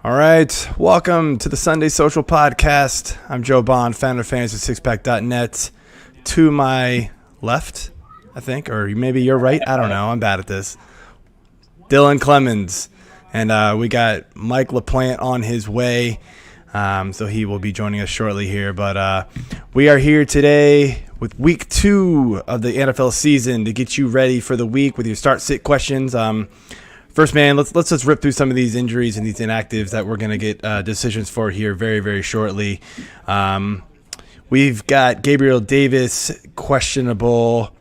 All right, welcome to the Sunday Social Podcast. I'm Joe Bond, founder of FantasySixPack.net. To my left, I think, or maybe you're right. I don't know. I'm bad at this. Dylan Clemons. And we got Mike LaPlant on his way, so he will be joining us shortly here. But we are here today with week 2 of the NFL season to get you ready for the week with your start-sit questions. First, man, let's just rip through some of these injuries and these inactives that we're going to get decisions for here very, very shortly. We've got Gabriel Davis questionable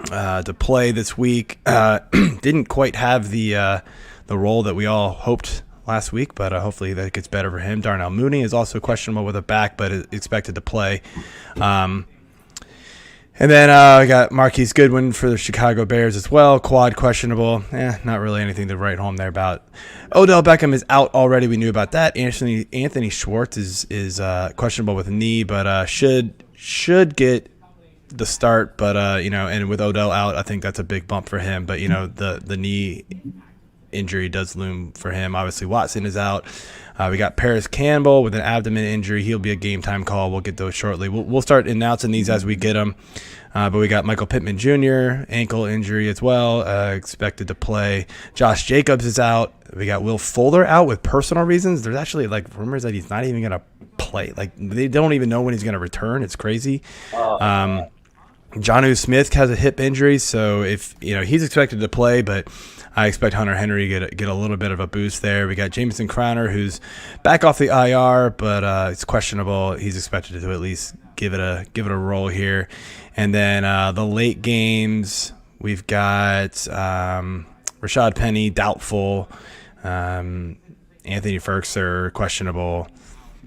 to play this week. Didn't quite have the role that we all hoped last week, but hopefully that gets better for him. Darnell Mooney is also questionable with a back, but is expected to play. And then I got Marquise Goodwin for the Chicago Bears as well. Quad questionable. Not really anything to write home there about. Odell Beckham is out already. We knew about that. Anthony Schwartz is questionable with a knee, but should get the start. But and with Odell out, I think that's a big bump for him. But the knee injury does loom for him. Obviously, Watson is out. We got Paris Campbell with an abdomen injury. He'll be a game time call. We'll get those shortly. We'll start announcing these as we get them. But we got Michael Pittman Jr., ankle injury as well, expected to play. Josh Jacobs is out. We got Will Fuller out with personal reasons. There's actually rumors that he's not even going to play. They don't even know when he's going to return. It's crazy. Jonnu Smith has a hip injury, so if he's expected to play, but I expect Hunter Henry to get a little bit of a boost there. We got Jamison Crowner, who's back off the IR, but it's questionable. He's expected to at least give it a roll here. And then the late games, we've got Rashad Penny, doubtful. Anthony Ferkser, questionable.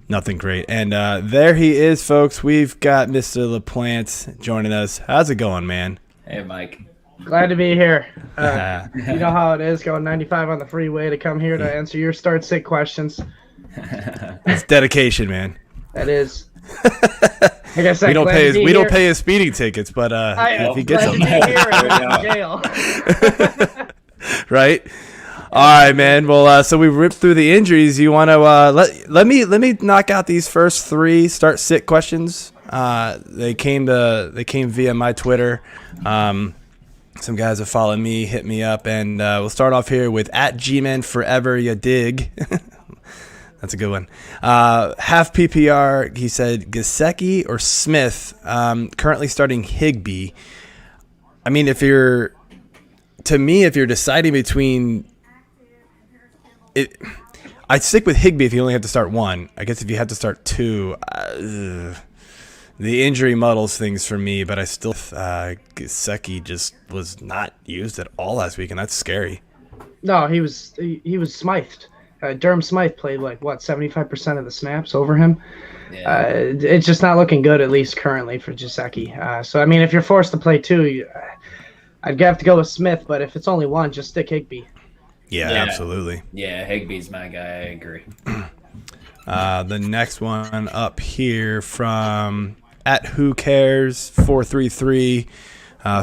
Nothing great. And there he is, folks. We've got Mr. LaPlant joining us. How's it going, man? Hey, Mike. Glad to be here. You know how it is, going 95 on the freeway to come here to answer your start-sit questions. It's dedication, man. That is. Like I said, we don't pay his speeding tickets, but if he gets them, jail. Right. All right, man. Well, so we ripped through the injuries. You want to let me knock out these first 3 start-sit questions. They came via my Twitter. Some guys that follow me hit me up, and we'll start off here with @GManForever. You dig? That's a good one. Half PPR. He said Gaskin or Smith. Currently starting Higbee. I mean, if you're deciding between it, I'd stick with Higbee if you only have to start 1. I guess if you have to start 2. The injury muddles things for me, but I still Gaskin just was not used at all last week, and that's scary. No, he was Smythed. Durham Smythe played 75% of the snaps over him. Yeah. It's just not looking good, at least currently, for Gaskin. So I mean, if you're forced to play 2, I'd have to go with Smith. But if it's only 1, just stick Higbee. Yeah, absolutely. Yeah, Higbee's my guy. I agree. The next one up here from @WhoCares433,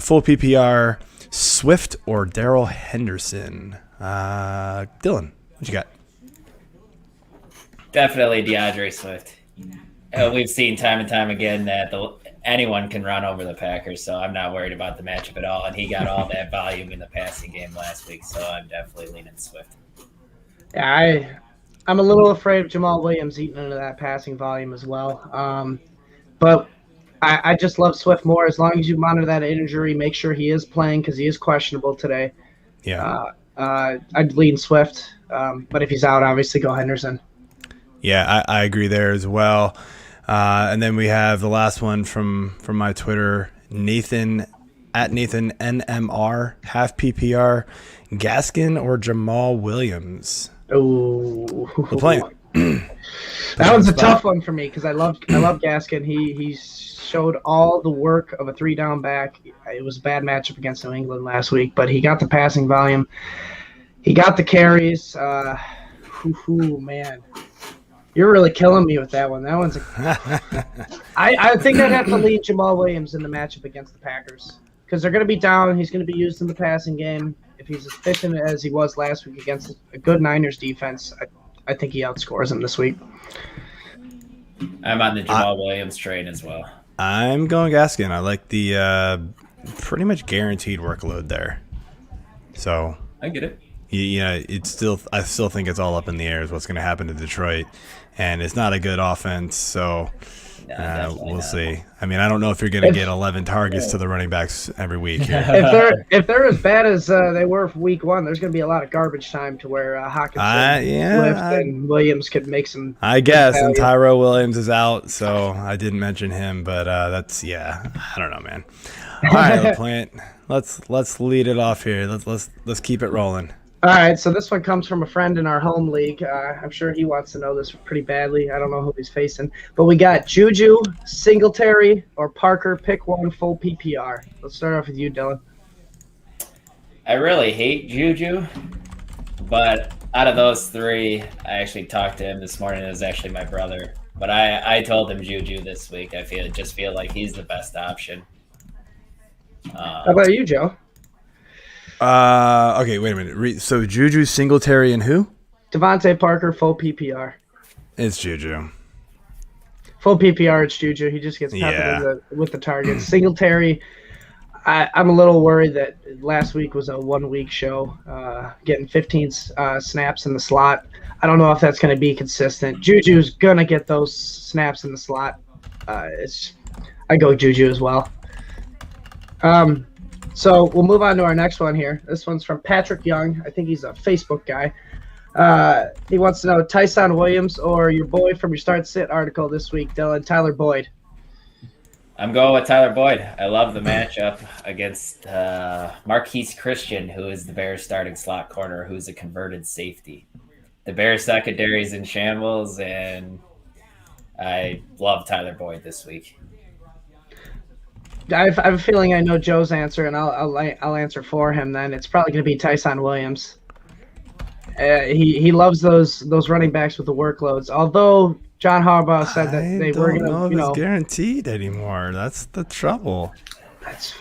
full PPR, Swift or Darrell Henderson. Dylan, what you got? Definitely DeAndre Swift. We've seen time and time again that anyone can run over the Packers, so I'm not worried about the matchup at all. And he got all that volume in the passing game last week, so I'm definitely leaning Swift. Yeah, I'm a little afraid of Jamal Williams eating into that passing volume as well. But I just love Swift more. As long as you monitor that injury, make sure he is playing because he is questionable today. Yeah. I'd lean Swift, but if he's out, obviously go Henderson. Yeah, I agree there as well. And then we have the last one from my Twitter, Nathan @NathanNMR, half PPR, Gaskin or Jamal Williams. Oh, LaPlant. That one's a tough one for me because I love Gaskin. He showed all the work of a 3-down back. It was a bad matchup against New England last week, but he got the passing volume. He got the carries. Man. You're really killing me with that one. That one's I think I'd have to lead Jamal Williams in the matchup against the Packers because they're going to be down. He's going to be used in the passing game. If he's as efficient as he was last week against a good Niners defense, I think he outscores him this week. I'm on the Jamal Williams train as well. I'm going Gaskin. I like the pretty much guaranteed workload there. So I get it. I still think it's all up in the air is what's going to happen to Detroit, and it's not a good offense. So we'll see. I mean, I don't know if you're going to get 11 targets to the running backs every week here. If they're as bad as they were for week 1, there's going to be a lot of garbage time to where Hockenson, Swift, and Williams could make some. I guess, and Tyrell Williams is out, so I didn't mention him, but I don't know, man. All right, LaPlant, let's lead it off here. Let's keep it rolling. All right, so this one comes from a friend in our home league. I'm sure he wants to know this pretty badly. I don't know who he's facing. But we got Juju, Singletary, or Parker. Pick one, full PPR. Let's start off with you, Dylan. I really hate Juju, but out of those three, I actually talked to him this morning. It was actually my brother. But I told him Juju this week. I feel like he's the best option. How about you, Joe? Okay, wait a minute. So Juju, Singletary, and who? Devontae Parker, full PPR. It's Juju. Full PPR, it's Juju. He just gets peppered with the targets. Singletary, I'm a little worried that last week was a 1-week show, getting 15 snaps in the slot. I don't know if that's going to be consistent. Juju's going to get those snaps in the slot. I go Juju as well. So we'll move on to our next one here. This one's from Patrick Young. I think he's a Facebook guy. He wants to know Tyson Williams or your boy from your Start Sit article this week, Dylan, Tyler Boyd. I'm going with Tyler Boyd. I love the matchup against Marquise Christian, who is the Bears starting slot corner, who's a converted safety. The Bears secondary is in shambles, and I love Tyler Boyd this week. I have a feeling I know Joe's answer, and I'll answer for him. Then it's probably going to be Tyson Williams. He loves those running backs with the workloads. Although John Harbaugh said that they were going to, know if it's guaranteed anymore. That's the trouble. It's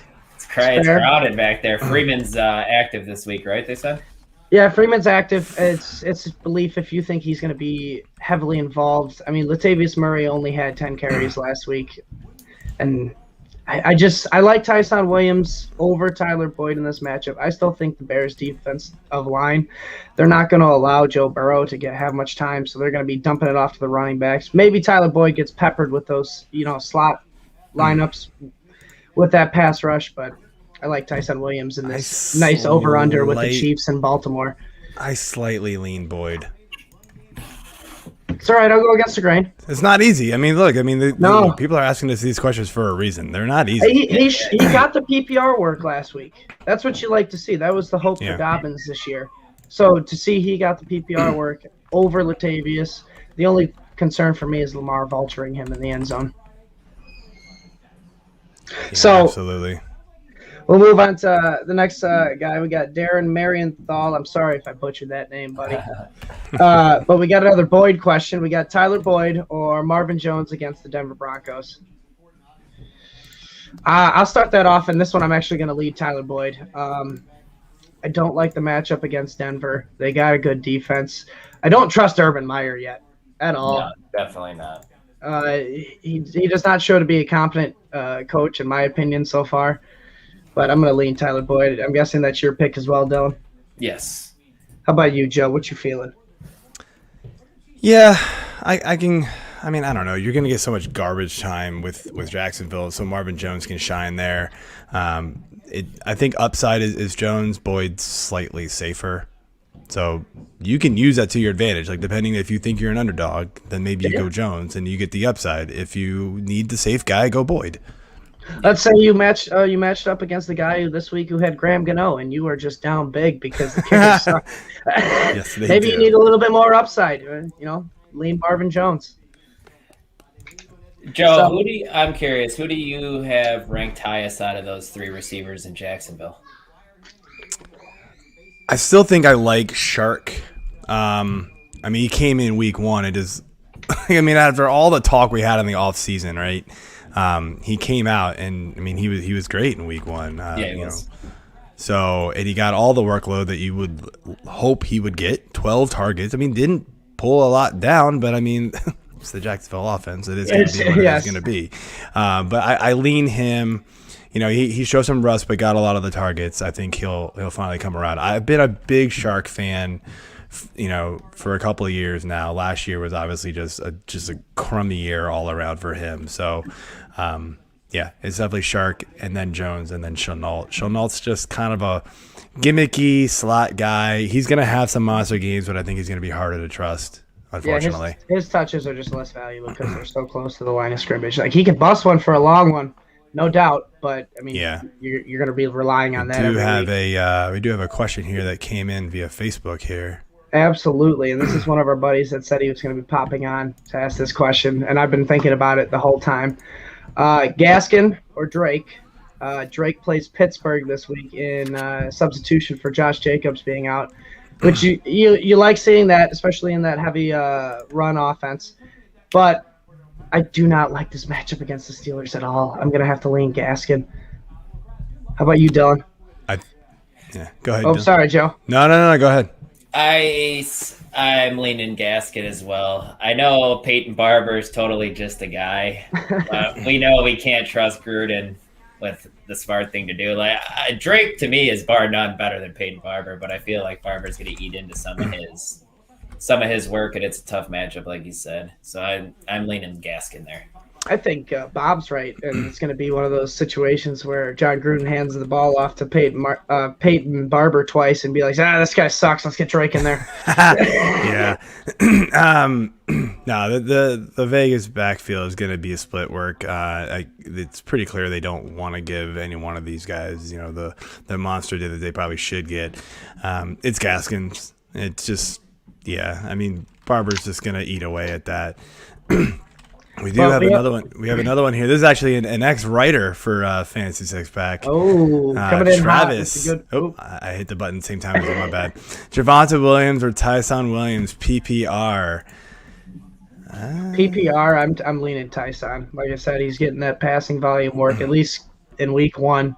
crowded back there. Freeman's active this week, right? They said. Yeah, Freeman's active. It's belief if you think he's going to be heavily involved. I mean, Latavius Murray only had 10 carries last week, and I like Tyson Williams over Tyler Boyd in this matchup. I still think the Bears' defensive line, they're not going to allow Joe Burrow to have much time, so they're going to be dumping it off to the running backs. Maybe Tyler Boyd gets peppered with those, slot lineups with that pass rush, but I like Tyson Williams in this nice over-under with the Chiefs in Baltimore. I slightly lean Boyd. It's all right. I'll go against the grain. It's not easy. I mean, look. I mean, people are asking us these questions for a reason. They're not easy. He got the PPR work last week. That's what you like to see. That was the hope for Dobbins this year. So to see he got the PPR work over Latavius, the only concern for me is Lamar vulturing him in the end zone. Yeah, absolutely. We'll move on to the next guy. We got Darren Marienthal. I'm sorry if I butchered that name, buddy. But we got another Boyd question. We got Tyler Boyd or Marvin Jones against the Denver Broncos. I'll start that off, and this one I'm actually going to lead Tyler Boyd. I don't like the matchup against Denver. They got a good defense. I don't trust Urban Meyer yet at all. No, definitely not. He does not show to be a competent coach, in my opinion, so far. But I'm going to lean Tyler Boyd. I'm guessing that's your pick as well, Dylan. Yes. How about you, Joe? What you feeling? Yeah, I can. I mean, I don't know. You're going to get so much garbage time with Jacksonville, so Marvin Jones can shine there. I think upside is Jones. Boyd's slightly safer. So you can use that to your advantage. Like, depending if you think you're an underdog, then maybe you go Jones and you get the upside. If you need the safe guy, go Boyd. Let's say you matched up against the guy this week who had Graham Gano, and you were just down big because the kickers suck. Yes, maybe you need a little bit more upside. Lean Marvin Jones. Joe, I'm curious. Who do you have ranked highest out of those three receivers in Jacksonville? I still think I like Shark. I mean, he came in week one. It is. I mean, after all the talk we had in the off season, right? He came out and I mean he was great in week one. He was. So and he got all the workload that you would hope he would get. 12 targets. I mean, didn't pull a lot down, but I mean, it's the Jacksonville offense. It is going to be what it's going to be. But I lean him. You know, he showed some rust, but got a lot of the targets. I think he'll finally come around. I've been a big Shark fan, you know, for a couple of years now. Last year was obviously just a crummy year all around for him. So, yeah, it's definitely Shark, and then Jones, and then Chenault. Chenault's just kind of a gimmicky slot guy. He's going to have some monster games, but I think he's going to be harder to trust, unfortunately. Yeah, his touches are just less valuable because they're so close to the line of scrimmage. Like, he could bust one for a long one, no doubt, but, I mean, you're going to be relying on that. We do have a question here that came in via Facebook here. Absolutely, and this is one of our buddies that said he was going to be popping on to ask this question, and I've been thinking about it the whole time. Gaskin or Drake? Drake plays Pittsburgh this week in substitution for Josh Jacobs being out, which you like seeing that, especially in that heavy run offense. But I do not like this matchup against the Steelers at all. I'm going to have to lean Gaskin. How about you, Dylan? Go ahead. Oh, Dylan. Sorry, Joe. No, go ahead. I'm leaning Gaskin as well. I know Peyton Barber is totally just a guy. We know we can't trust Gruden with the smart thing to do. Like Drake, to me, is bar none better than Peyton Barber, but I feel like Barber's going to eat into some of his work, and it's a tough matchup, like you said. So I'm leaning Gaskin there. I think Bob's right, and it's going to be one of those situations where John Gruden hands the ball off to Peyton Barber twice and be like, this guy sucks. Let's get Drake in there. Yeah. No, the Vegas backfield is going to be a split work. It's pretty clear they don't want to give any one of these guys, you know, the monster that they probably should get. It's Gaskins. It's just, yeah. I mean, Barber's just going to eat away at that. We have another one. We have another one here. This is actually an ex-writer for Fantasy Six Pack. Oh, coming in Travis. hot. Oh, I hit the button same time as my bad. Javonte Williams or Tyson Williams, PPR. PPR, I'm leaning Tyson. Like I said, he's getting that passing volume work, at least in week one.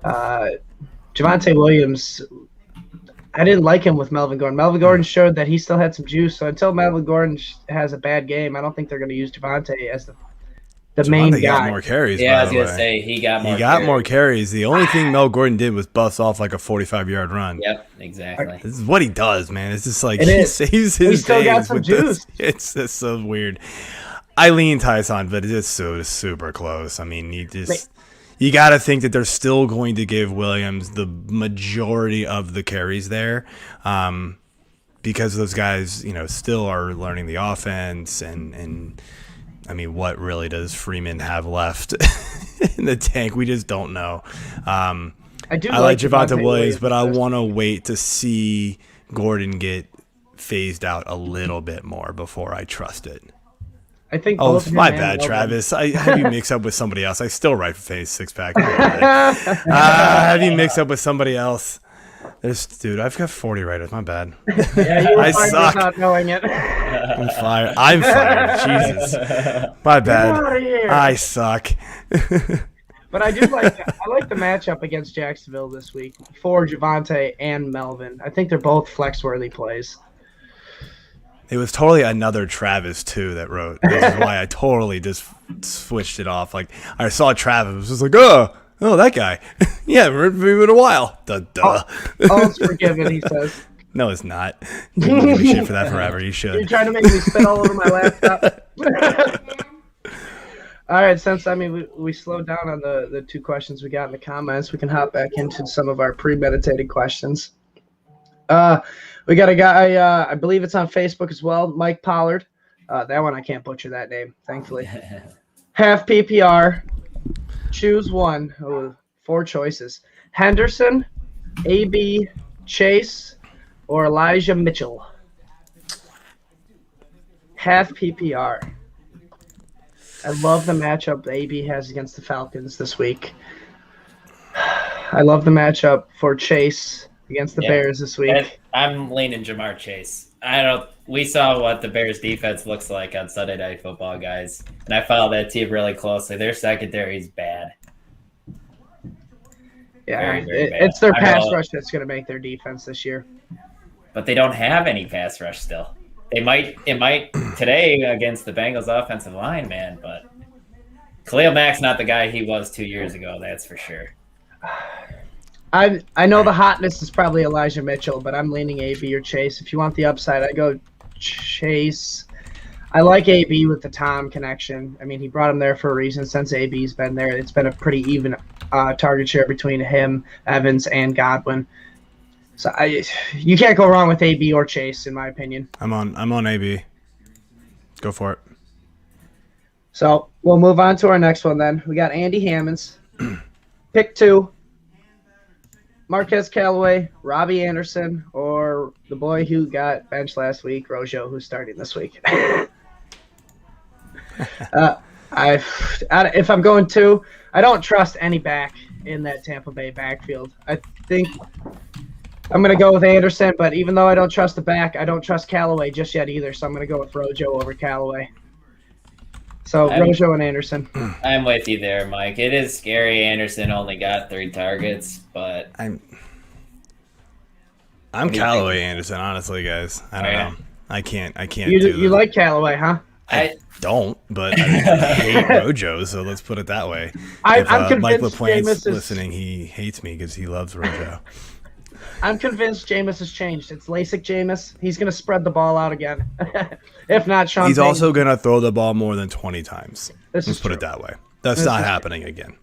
Javonte Williams, I didn't like him with Melvin Gordon. Melvin Gordon showed that he still had some juice. So until Melvin Gordon has a bad game, I don't think they're going to use Javonte as the main guy. Got more carries. Yeah, I was going to say he got more carries. The only thing Mel Gordon did was bust off like a 45-yard run. Yep, exactly. This is what he does, man. It's just like he saves his he still days got some with juice. This. It's so weird. I lean Tyson, but it's so super close. I mean, you got to think that they're still going to give Williams the majority of the carries there, because those guys, you know, still are learning the offense, and I mean, what really does Freeman have left in the tank? We just don't know. I like Javonte Williams, but I want to wait to see Gordon get phased out a little bit more before I trust it. I think. Oh, my bad, Travis. I have you mixed up with somebody else. I still write for Fantasy Six Pack. Have you mixed up with somebody else? Dude, I've got 40 writers. My bad. Yeah, you I suck. Not knowing it. I'm fired. Jesus. My bad. I suck. But I like the matchup against Jacksonville this week for Javonte and Melvin. I think they're both flex-worthy plays. It was totally another Travis, too, that wrote. This is why I totally just switched it off. Like, I saw Travis. It was just like, oh, that guy. Yeah, we've been a while. Duh. All's forgiven, he says. No, it's not. You can give me shit for that forever. You should. You're trying to make me spit all over my laptop. All right, since, we slowed down on the two questions we got in the comments, we can hop back into some of our premeditated questions. We got a guy, I believe it's on Facebook as well, Mike Pollard. That one, I can't butcher that name, thankfully. Half PPR. Choose one. Oh, 4 choices. Henderson, AB, Chase, or Elijah Mitchell. Half PPR. I love the matchup AB has against the Falcons this week. I love the matchup for Chase against the Bears this week. I'm leaning Jamar Chase. We saw what the Bears defense looks like on Sunday Night Football, guys. And I follow that team really closely. Their secondary is bad. Yeah, very, very bad. It's their pass rush that's going to make their defense this year. But they don't have any pass rush still. It might today against the Bengals offensive line, man, but Khalil Mack's not the guy he was 2 years ago, that's for sure. I know the hotness is probably Elijah Mitchell, but I'm leaning AB or Chase. If you want the upside, I go Chase. I like AB with the Tom connection. I mean, he brought him there for a reason. Since AB's been there, it's been a pretty even target share between him, Evans, and Godwin. So you can't go wrong with AB or Chase, in my opinion. I'm on AB. Go for it. So we'll move on to our next one then. We got Andy Hammonds. Pick 2. Marquez Callaway, Robbie Anderson, or the boy who got benched last week, Rojo, who's starting this week. If I'm going 2, I don't trust any back in that Tampa Bay backfield. I think I'm going to go with Anderson, but even though I don't trust the back, I don't trust Callaway just yet either, so I'm going to go with Rojo over Callaway. So Rojo and Anderson. I'm with you there, Mike. It is scary. Anderson only got 3 targets, but I'm Callaway Anderson, honestly, guys. I don't know. I can't. You like Callaway, huh? I don't, but I hate Rojo, so let's put it that way. I'm convinced Mike LaPlant's Jameis is listening. He hates me because he loves Rojo. I'm convinced Jameis has changed. It's LASIK Jameis. He's going to spread the ball out again. If not, Sean He's Payton. also going to throw the ball more than 20 times. Let's put it that way. That's not happening again.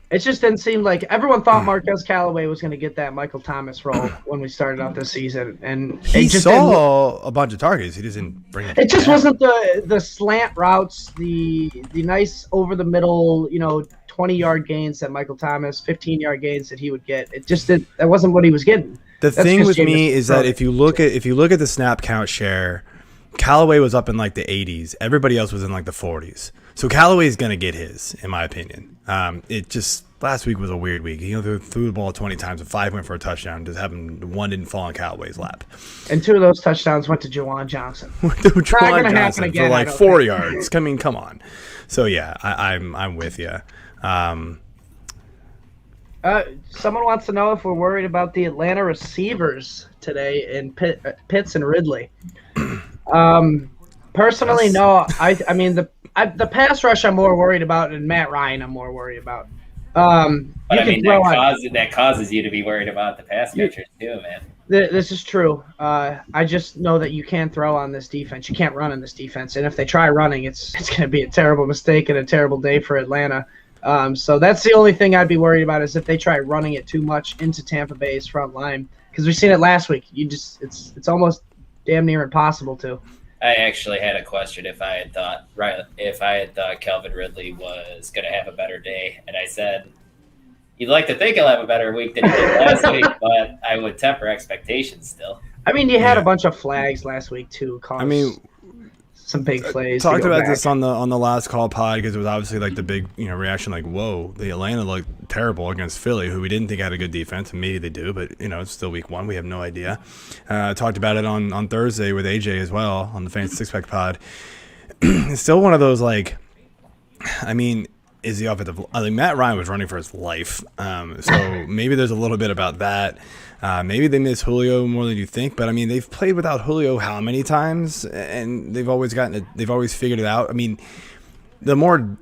It just didn't seem like everyone thought Marquez Callaway was going to get that Michael Thomas role when we started out this season, and he saw a bunch of targets. He doesn't bring it. It just wasn't the slant routes, the nice over the middle, 20-yard gains that Michael Thomas, 15-yard gains that he would get. It just that wasn't what he was getting. The thing with me is that if you look at the snap count share, Callaway was up in like the 80s. Everybody else was in like the 40s. So Callaway's going to get his, in my opinion. It just last week was a weird week. He threw the ball 20 times and 5 went for a touchdown. Just happened one didn't fall on Callaway's lap. And 2 of those touchdowns went to Jawan Johnson. Jawan Johnson again, for like 4 yards. I mean, come on. So yeah, I'm with you. Someone wants to know if we're worried about the Atlanta receivers today in Pitts and Ridley. Personally, yes. No. I mean the pass rush I'm more worried about, and Matt Ryan I'm more worried about. But I mean that causes you to be worried about the pass catchers too, man. This is true. I just know that you can't throw on this defense. You can't run on this defense, and if they try running, it's going to be a terrible mistake and a terrible day for Atlanta. So that's the only thing I'd be worried about is if they try running it too much into Tampa Bay's front line, because we've seen it last week. It's almost damn near impossible to. I actually had a question if I had thought Calvin Ridley was going to have a better day, and I said you'd like to think he'll have a better week than he did last week, but I would temper expectations still. I mean, you had a bunch of flags last week too. Some big plays. Talked about this on the last call pod because it was obviously like the big reaction like, whoa, the Atlanta looked terrible against Philly, who we didn't think had a good defense, and maybe they do, but it's still week 1. We have no idea. Talked about it on Thursday with AJ as well on the Fantasy Six Pack pod. It's still one of those like, I mean, is the offensive? I think Matt Ryan was running for his life, so maybe there's a little bit about that. Maybe they miss Julio more than you think, but I mean they've played without Julio how many times, and they've always figured it out. I mean, the more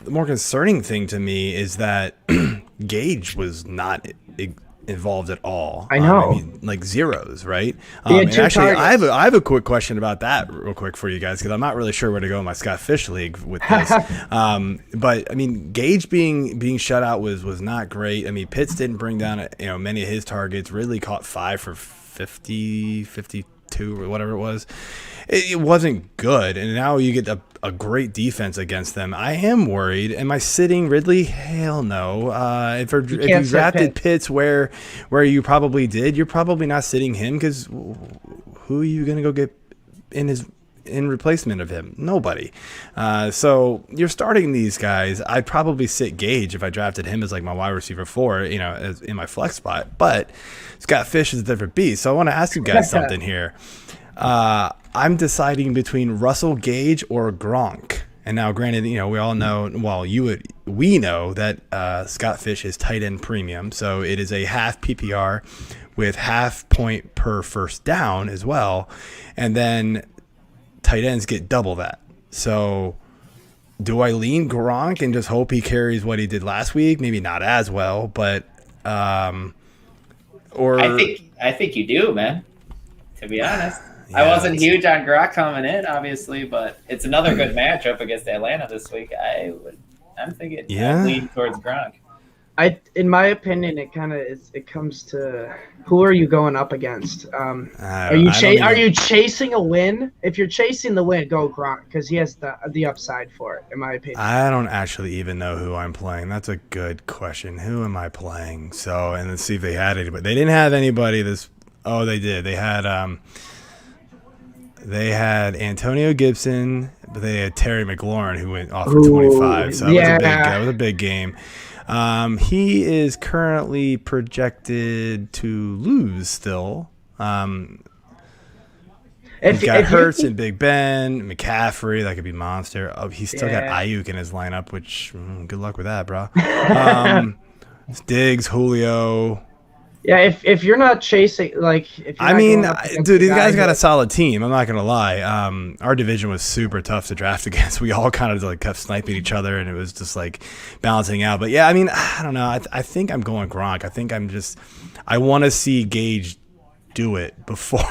concerning thing to me is that Gage was not involved at all. I know, I mean, like zeros, right? And actually, I have a quick question about that, real quick for you guys, because I'm not really sure where to go in my Scott Fish league with this. But I mean, Gage being shut out was not great. I mean, Pitts didn't bring down many of his targets. Ridley caught 5 for 50, 52 or whatever it was. It wasn't good, and now you get a great defense against them. I am worried. Am I sitting Ridley? Hell no. If you drafted Pitts where you probably did, you're probably not sitting him because who are you going to go get in replacement of him? Nobody. So you're starting these guys. I'd probably sit Gage if I drafted him as like my wide receiver 4, as in my flex spot. But Scott Fish is a different beast. So I want to ask you guys something here. I'm deciding between Russell Gage or Gronk. And now, granted, we all know, we know that Scott Fish is tight end premium, so it is a half PPR with half point per first down as well. And then tight ends get double that. So do I lean Gronk and just hope he carries what he did last week? Maybe not as well, but or I think you do, man. To be honest, yeah, I wasn't huge on Gronk coming in, obviously, but it's another good matchup against Atlanta this week. I'm thinking I'd lean towards Gronk. In my opinion, it kind of it comes to who are you going up against? Are you chasing a win? If you're chasing the win, go Gronk because he has the upside for it. In my opinion, I don't actually even know who I'm playing. That's a good question. Who am I playing? So and let's see if they had anybody. They didn't have anybody. Oh, they did. They had Antonio Gibson, but they had Terry McLaurin who went off for 25. So that was a big game. He is currently projected to lose still. He's got Hurts and Big Ben, McCaffrey. That could be monster. Oh, he's still got Ayuk in his lineup, which good luck with that, bro. Diggs, Julio. Yeah, if you're not chasing, dude, these guys got a solid team. I'm not gonna lie. Our division was super tough to draft against. We all kind of kept sniping each other, and it was just balancing out. But yeah, I mean, I don't know. I think I'm going Gronk. I want to see Gage do it before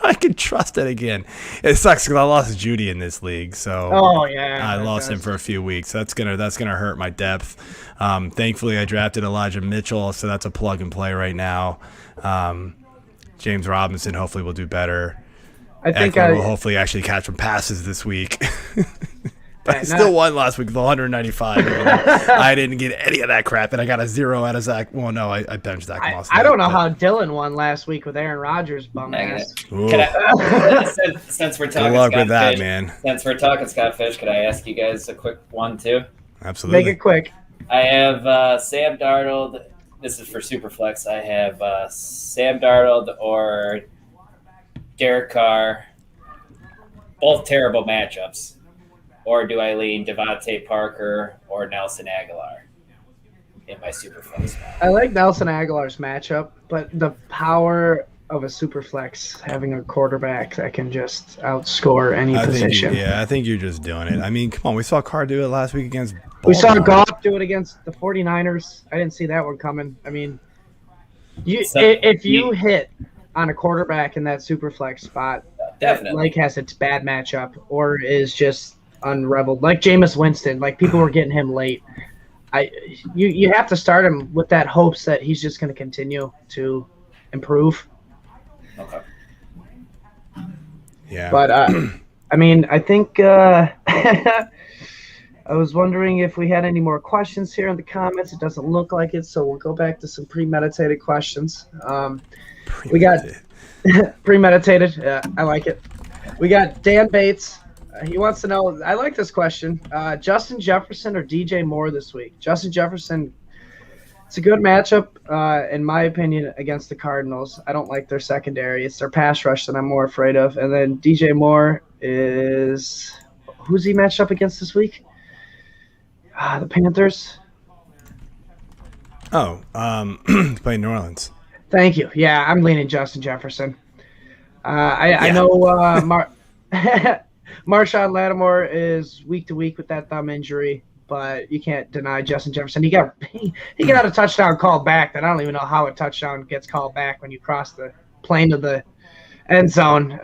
I can trust it again. It sucks because I lost Judy in this league, so I lost him for a few weeks. That's gonna hurt my depth. Thankfully, I drafted Elijah Mitchell, so that's a plug and play right now. James Robinson hopefully will do better. I think Eckler will hopefully actually catch some passes this week. But I still won last week with 195. I didn't get any of that crap, and I got a 0 out of Zach. Well, no, I benched Zach Moss. I don't know how Dylan won last week with Aaron Rodgers bum ass. Since we're talking good luck Scott with that, Fish, man. Since we're talking Scott Fish, could I ask you guys a quick one too? Absolutely. Make it quick. I have Sam Darnold. This is for Superflex. I have Sam Darnold or Derek Carr. Both terrible matchups. Or do I lean Devontae Parker or Nelson Aguilar in my Superflex? I like Nelson Aguilar's matchup, but the power of a Superflex having a quarterback that can just outscore any position. I think you're just doing it. I mean, come on. We saw Carr do it last week against Baltimore. We saw Goff do it against the 49ers. I didn't see that one coming. I mean, if you hit on a quarterback in that Superflex spot, definitely has its bad matchup or is just unreveled, like Jameis Winston, people were getting him late. You have to start him with that hopes that he's just going to continue to improve. Okay. Yeah. But I mean, I think I was wondering if we had any more questions here in the comments. It doesn't look like it, so we'll go back to some premeditated questions. We got premeditated. I like it. We got Dan Bates. He wants to know, I like this question, Justin Jefferson or DJ Moore this week? Justin Jefferson, it's a good matchup, in my opinion, against the Cardinals. I don't like their secondary. It's their pass rush that I'm more afraid of. And then DJ Moore is – who's he matched up against this week? The Panthers. Oh, playing New Orleans. Thank you. Yeah, I'm leaning Justin Jefferson. I know Marshawn Lattimore is week to week with that thumb injury, but you can't deny Justin Jefferson. He got a touchdown called back that I don't even know how a touchdown gets called back when you cross the plane of the end zone.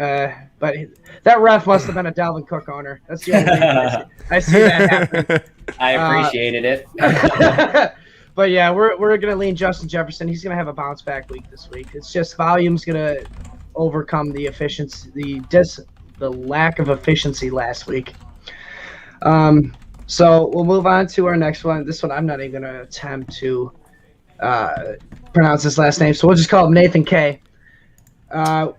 But that ref must have been a Dalvin Cook owner. That's the only reason I see that happening. I appreciated it. But yeah, we're gonna lean Justin Jefferson. He's gonna have a bounce back week this week. It's just volume's gonna overcome the efficiency, the lack of efficiency last week. So we'll move on to our next one. This one I'm not even going to attempt to pronounce his last name, so we'll just call him Nathan K.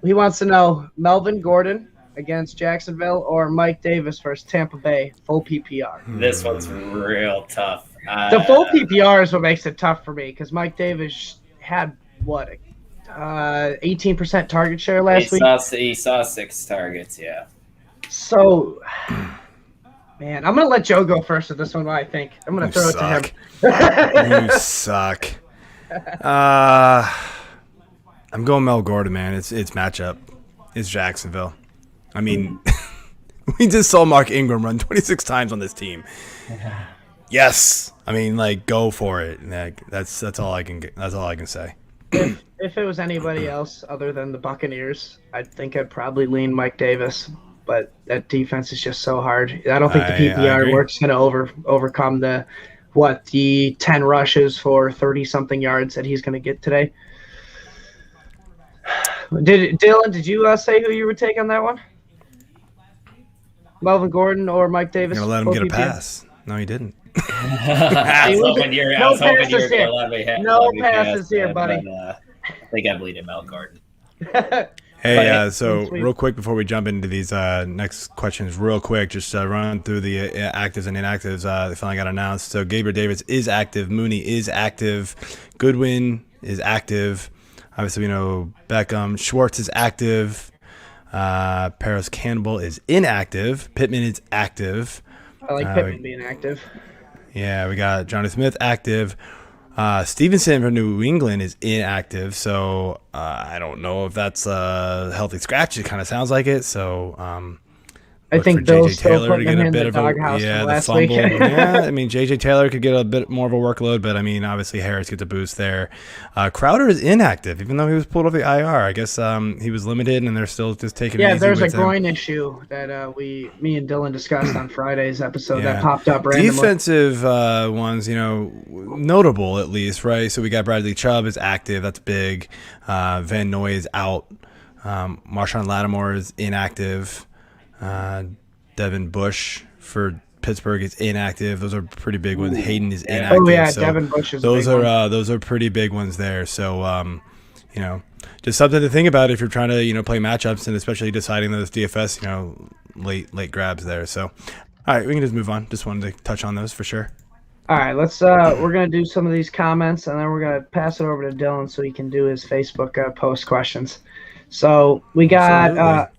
He wants to know Melvin Gordon against Jacksonville or Mike Davis versus Tampa Bay, full PPR. This one's real tough. The full PPR is what makes it tough for me because Mike Davis had, 18% target share last week? He saw 6 targets, yeah. So, man, I'm going to let Joe go first with this one, what I think. I'm going to throw it to him. You suck. I'm going Mel Gordon, man. It's matchup. It's Jacksonville. I mean, we just saw Mark Ingram run 26 times on this team. Yes. I mean, like, go for it. That's all I can get. That's all I can say. If it was anybody else other than the Buccaneers, I think I'd probably lean Mike Davis. But that defense is just so hard. I don't think the PPR work's going to overcome the 10 rushes for 30-something yards that he's going to get today. Dylan, did you say who you would take on that one? Melvin Gordon or Mike Davis? You're going to let him get a pass. No, he didn't. I was hoping you were going to let me have no passes here, buddy. I think I believe in Mel Gordon. Hey, so real quick before we jump into these next questions, real quick, just run through the actives and inactives. They finally got announced. So Gabriel Davis is active. Mooney is active. Goodwin is active. Obviously, we know Beckham. Schwartz is active. Paris Campbell is inactive. Pittman is active. I like Pittman being active. Yeah, we got Johnny Smith active. Stevenson from New England is inactive, so I don't know if that's a healthy scratch. It kind of sounds like it. So I think Bill's still putting him in the doghouse the last fumble. week. Yeah, I mean JJ Taylor could get a bit more of a workload, but I mean obviously Harris gets a boost there. Crowder is inactive, even though he was pulled off the IR. I guess he was limited, and they're still just taking it easy there's a with him. groin issue that me and Dylan discussed on Friday's episode that popped up randomly. Defensive ones, notable at least, right? So we got Bradley Chubb is active. That's big. Van Noy is out. Marshawn Lattimore is inactive. Devin Bush for Pittsburgh is inactive. Those are pretty big ones. Hayden is inactive. Oh yeah, so Devin Bush is. Those are pretty big ones there. So just something to think about if you're trying to play matchups and especially deciding those DFS late grabs there. So all right, we can just move on. Just wanted to touch on those for sure. All right, we're gonna do some of these comments and then we're gonna pass it over to Dylan so he can do his Facebook post questions. So we got.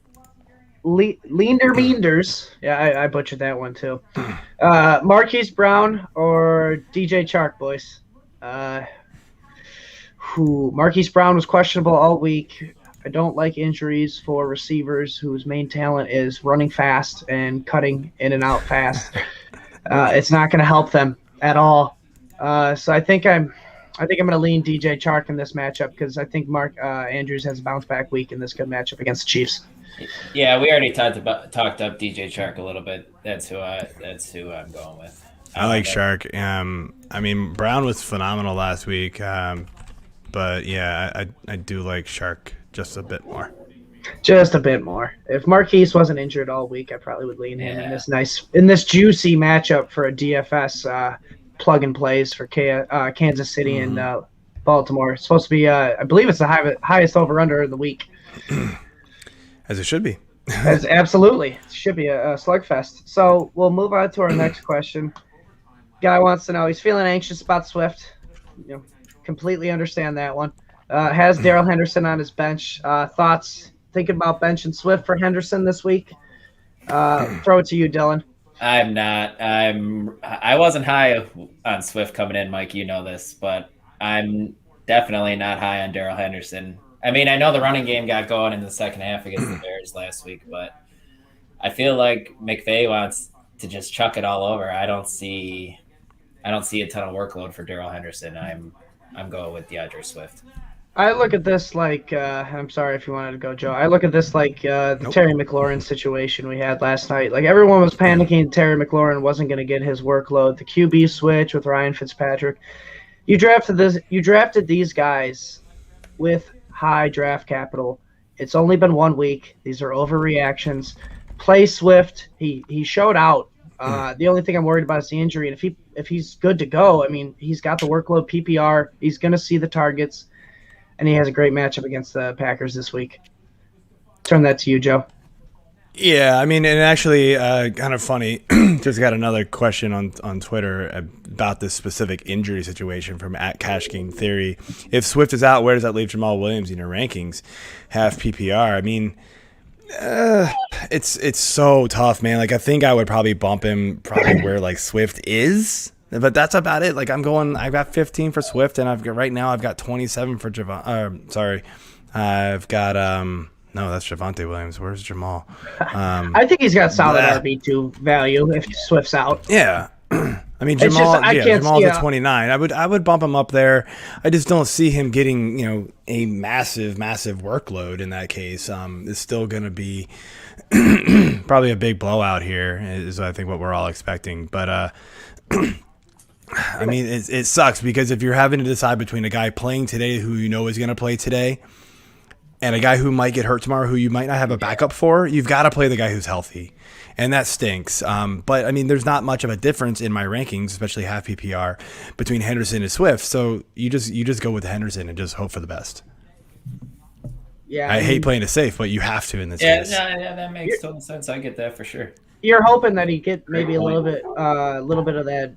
Leander Meanders. Yeah, I butchered that one too. Marquise Brown or DJ Chark, boys? Marquise Brown was questionable all week. I don't like injuries for receivers whose main talent is running fast and cutting in and out fast. It's not going to help them at all. So I think I'm going to lean DJ Chark in this matchup because I think Mark Andrews has a bounce back week in this good matchup against the Chiefs. Yeah, we already talked up DJ Chark a little bit. That's who I'm going with. I like Chark. I mean, Brown was phenomenal last week, but yeah, I do like Chark just a bit more. Just a bit more. If Marquise wasn't injured all week, I probably would lean him in this juicy matchup for a DFS plug and plays for Kansas City and Baltimore. It's supposed to be, I believe it's the highest over under of the week. As it should be. Absolutely. It should be a slugfest. So we'll move on to our next question. Guy wants to know, he's feeling anxious about Swift. Completely understand that one. Has Darrell Henderson on his bench. Thoughts, thinking about benching Swift for Henderson this week? Throw it to you, Dylan. I'm not. I wasn't high on Swift coming in, Mike. You know this, but I'm definitely not high on Darrell Henderson. I mean, I know the running game got going in the second half against the Bears last week, but I feel like McVay wants to just chuck it all over. I don't see a ton of workload for Darrell Henderson. I'm going with DeAndre Swift. I look at this like I'm sorry if you wanted to go, Joe. I look at this like the Terry McLaurin situation we had last night. Like everyone was panicking Terry McLaurin wasn't going to get his workload. The QB switch with Ryan Fitzpatrick. You drafted these guys with high draft capital. It's only been 1 week. These are overreactions. Play Swift. He showed out. The only thing I'm worried about is the injury. And if he's good to go, I mean, he's got the workload PPR. He's going to see the targets, and he has a great matchup against the Packers this week. Turn that to you, Joe. Yeah, I mean, and actually, kind of funny, just got another question on Twitter about this specific injury situation from @CashKingTheory. If Swift is out, where does that leave Jamal Williams in your rankings? Half PPR. I mean, it's so tough, man. Like, I think I would probably bump him where like Swift is, but that's about it. Like, I've got 15 for Swift, and I've got 27 for I've got no, that's Javonte Williams. Where's Jamal? I think he's got solid RB2 value if Swift's out. Yeah. I mean, It's Jamal. just, I can't Jamal's see at 29. I would bump him up there. I just don't see him getting a massive workload in that case. It's still going to be probably a big blowout here. Is I think what we're all expecting. But I mean, it sucks because if you're having to decide between a guy playing today who you know is going to play today and a guy who might get hurt tomorrow who you might not have a backup for, you've got to play the guy who's healthy. And that stinks. But, I mean, there's not much of a difference in my rankings, especially half PPR, between Henderson and Swift. So you just go with Henderson and just hope for the best. Yeah, I hate playing it safe, but you have to in this case. Yeah, that makes total sense. I get that for sure. You're hoping that he get maybe a little bit of that,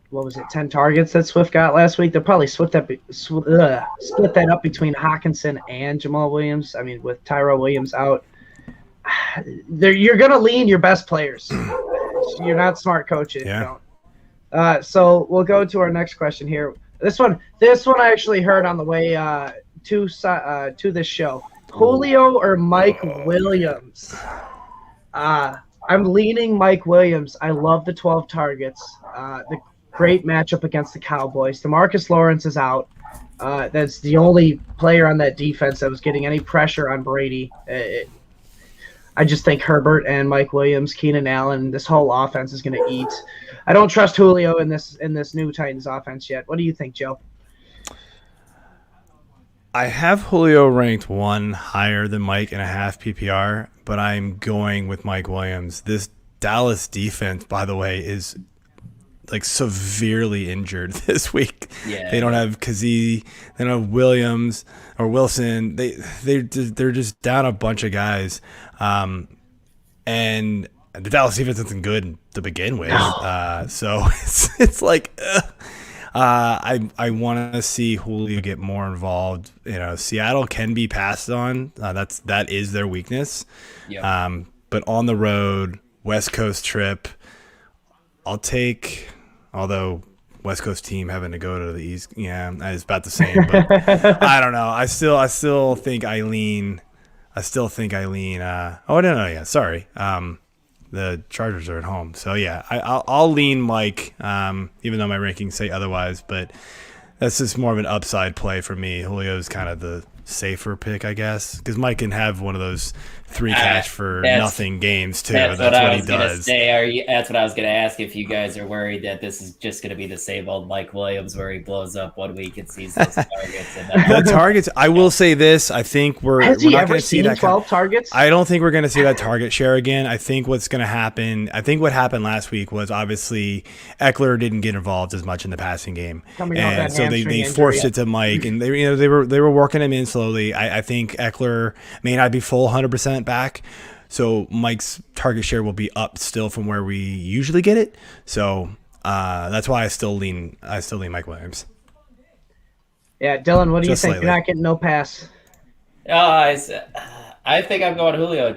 what was it, 10 targets that Swift got last week? They'll probably split that up between Hawkinson and Jamal Williams. I mean, with Tyrell Williams out. You're going to lean your best players. You're not smart coaching if you don't. So we'll go to our next question here. This one I actually heard on the way to this show. Julio or Mike Williams? I'm leaning Mike Williams. I love the 12 targets. The great matchup against the Cowboys. DeMarcus Lawrence is out. That's the only player on that defense that was getting any pressure on Brady. I just think Herbert and Mike Williams, Keenan Allen, this whole offense is going to eat. I don't trust Julio in this new Titans offense yet. What do you think, Joe? I have Julio ranked one higher than Mike in a half PPR, but I'm going with Mike Williams. This Dallas defense, by the way, is like severely injured this week. Yeah. They don't have Kazee, they don't have Williams or Wilson. They're just down a bunch of guys. And the Dallas defense isn't good to begin with. So it's like I want to see Julio get more involved. Seattle can be passed on. That is their weakness. Yep. But on the road, West Coast trip, I'll take. Although West Coast team having to go to the East, it's about the same. But I don't know. I still think I lean. Sorry. The Chargers are at home, so yeah, I'll lean Mike. Even though my rankings say otherwise, but that's just more of an upside play for me. Julio's kind of the safer pick, I guess, because Mike can have one of those 3 catch for nothing games too. That's what he does. That's what I was going to ask, if you guys are worried that this is just going to be the same old Mike Williams where he blows up 1 week and sees those targets. The targets. I will say this: I think we're not going to see that 12 targets. I don't think we're going to see that target share again. I think what's going to happen. I think what happened last week was obviously Eckler didn't get involved as much in the passing game, and so they forced it to Mike, and they were working him in slowly. I think Eckler may not be full 100% back, so Mike's target share will be up still from where we usually get it. So that's why I still lean Mike Williams. Yeah, Dylan, what do you think? You're not getting no pass. I think I'm going Julio.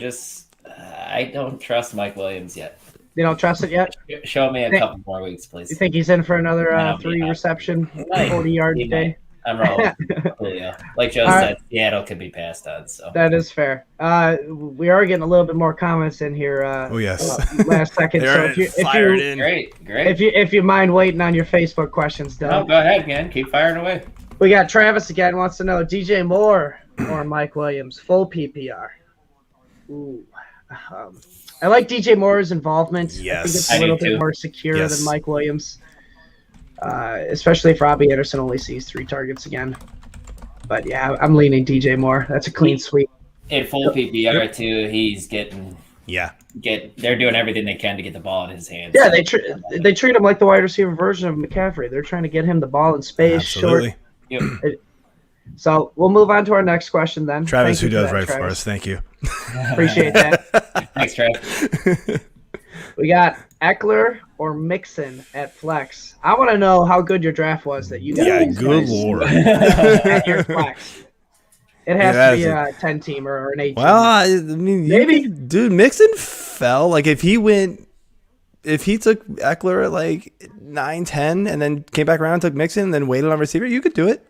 I don't trust Mike Williams yet. You don't trust it yet? Show me a couple more weeks, please. You think he's in for another 3 reception, 40-yard day? I'm rolling Julio. Like Joe said, Seattle could be passed on. So that is fair. We are getting a little bit more comments in here. Oh yes, last second. So if you mind waiting on your Facebook questions, Doug. No, go ahead, man. Keep firing away. We got Travis again. Wants to know DJ Moore or Mike Williams, full PPR. Ooh. I like DJ Moore's involvement. Yes, I think it's a little bit more secure than Mike Williams. Especially if Robbie Anderson only sees 3 targets again. But yeah, I'm leaning DJ Moore. That's a clean sweep. In full PPR too, he's getting. Yeah. They're doing everything they can to get the ball in his hands. Yeah, they treat him like the wide receiver version of McCaffrey. They're trying to get him the ball in space, Absolutely. short. Yep. So we'll move on to our next question then. Travis, who does right for us. Thank you. Appreciate that. Thanks, Travis. We got Eckler or Mixon at flex. I want to know how good your draft was that you got. Yeah, good lord. At your flex. It has to be a 10-teamer or an 8-teamer. Well, I mean, maybe, dude, Mixon fell. Like, if he took Eckler at like 9-10 and then came back around and took Mixon and then waited on receiver, you could do it.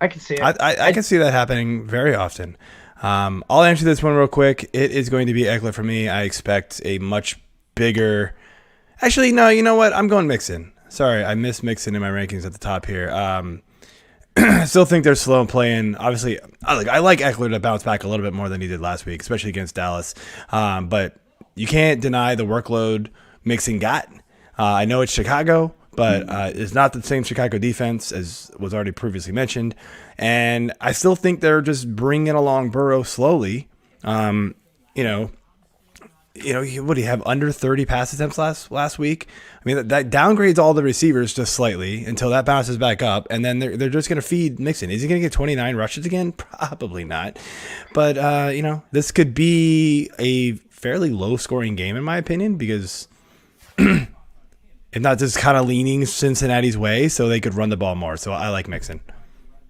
I can see it. I can see that happening very often. I'll answer this one real quick. It is going to be Eckler for me. I expect a much bigger. Actually, no. You know what? I'm going Mixon. Sorry, I missed Mixon in my rankings at the top here. I still think they're slow in playing. Obviously, I like Eckler to bounce back a little bit more than he did last week, especially against Dallas. But you can't deny the workload Mixon got. I know it's Chicago, but it's not the same Chicago defense as was already previously mentioned. And I still think they're just bringing along Burrow slowly. What do you have under 30 pass attempts last week? I mean, that downgrades all the receivers just slightly until that bounces back up, and then they're just going to feed Mixon. Is he going to get 29 rushes again? Probably not. But, this could be a fairly low-scoring game, in my opinion, because if not just kind of leaning Cincinnati's way, so they could run the ball more. So I like Mixon.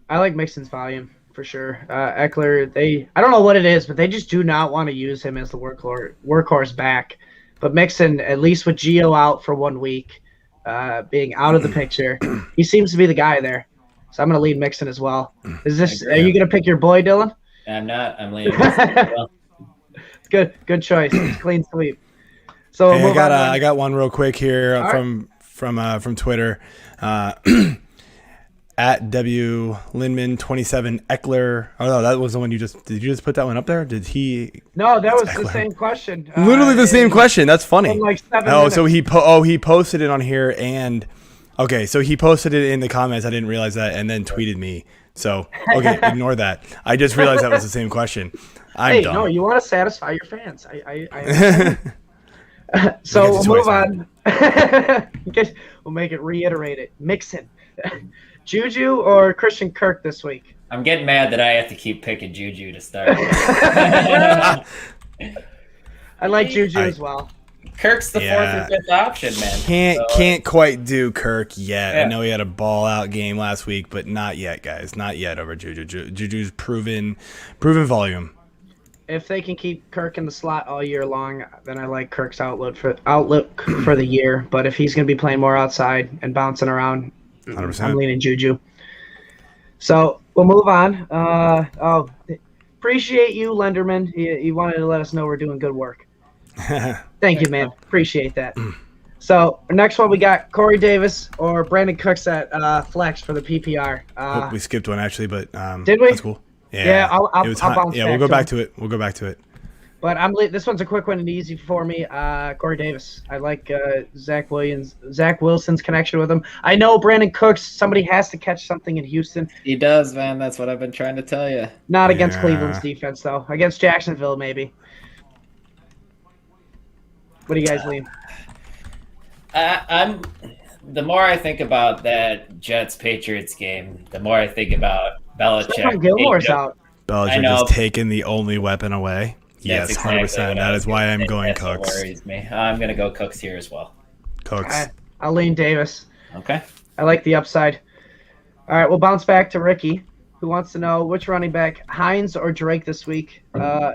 I like Mixon's volume. For sure. Eckler, I don't know what it is, but they just do not want to use him as the workhorse back. But Mixon, at least with Gio out for 1 week, being out of the picture, he seems to be the guy there. So I'm going to lead Mixon as well. Are you going to pick your boy, Dylan? I'm not. I'm leading Mixon as well. Good choice. It's clean sweep. So hey, I got one real quick here from Twitter. At W Lindman 27 Eckler. Oh no, that was the one did you just put that one up there? Did he? No, that was the same question. Literally the same question. That's funny. Like 7 minutes. So he posted it on here and okay, so he posted it in the comments. I didn't realize that, and then tweeted me. So okay, ignore that. I just realized that was the same question. I'm dumb. No, you want to satisfy your fans. I so we'll move on. We'll make it reiterate it. Mixon. Juju or Christian Kirk this week? I'm getting mad that I have to keep picking Juju to start. I like Juju as well. Kirk's the fourth or fifth option, man. Can't quite do Kirk yet. Yeah. I know he had a ball-out game last week, but not yet, guys. Not yet over Juju. Juju's proven volume. If they can keep Kirk in the slot all year long, then I like Kirk's outlook for the year. But if he's going to be playing more outside and bouncing around, 100%. I'm leaning Juju. So we'll move on. Appreciate you, Lenderman. You wanted to let us know we're doing good work. Thank you, man. Appreciate that. So next one we got Corey Davis or Brandon Cooks at flex for the PPR. We skipped one actually, but did we? That's cool. Yeah, I'll bounce we'll go back to it. We'll go back to it. But this one's a quick one and easy for me. Corey Davis. I like Zach Wilson's connection with him. I know Brandon Cooks. Somebody has to catch something in Houston. He does, man. That's what I've been trying to tell you. Not against Cleveland's defense, though. Against Jacksonville, maybe. What do you guys lean? The more I think about that Jets-Patriots game, the more I think Belichick. Stephon Gilmore's out. Belichick just taking the only weapon away. Yes, exactly 100%. That is why I'm going Cooks. That worries me. I'm going to go Cooks here as well. Cooks. I'll lean Davis. Okay. I like the upside. All right, we'll bounce back to Ricky, who wants to know which running back, Hines or Drake this week. I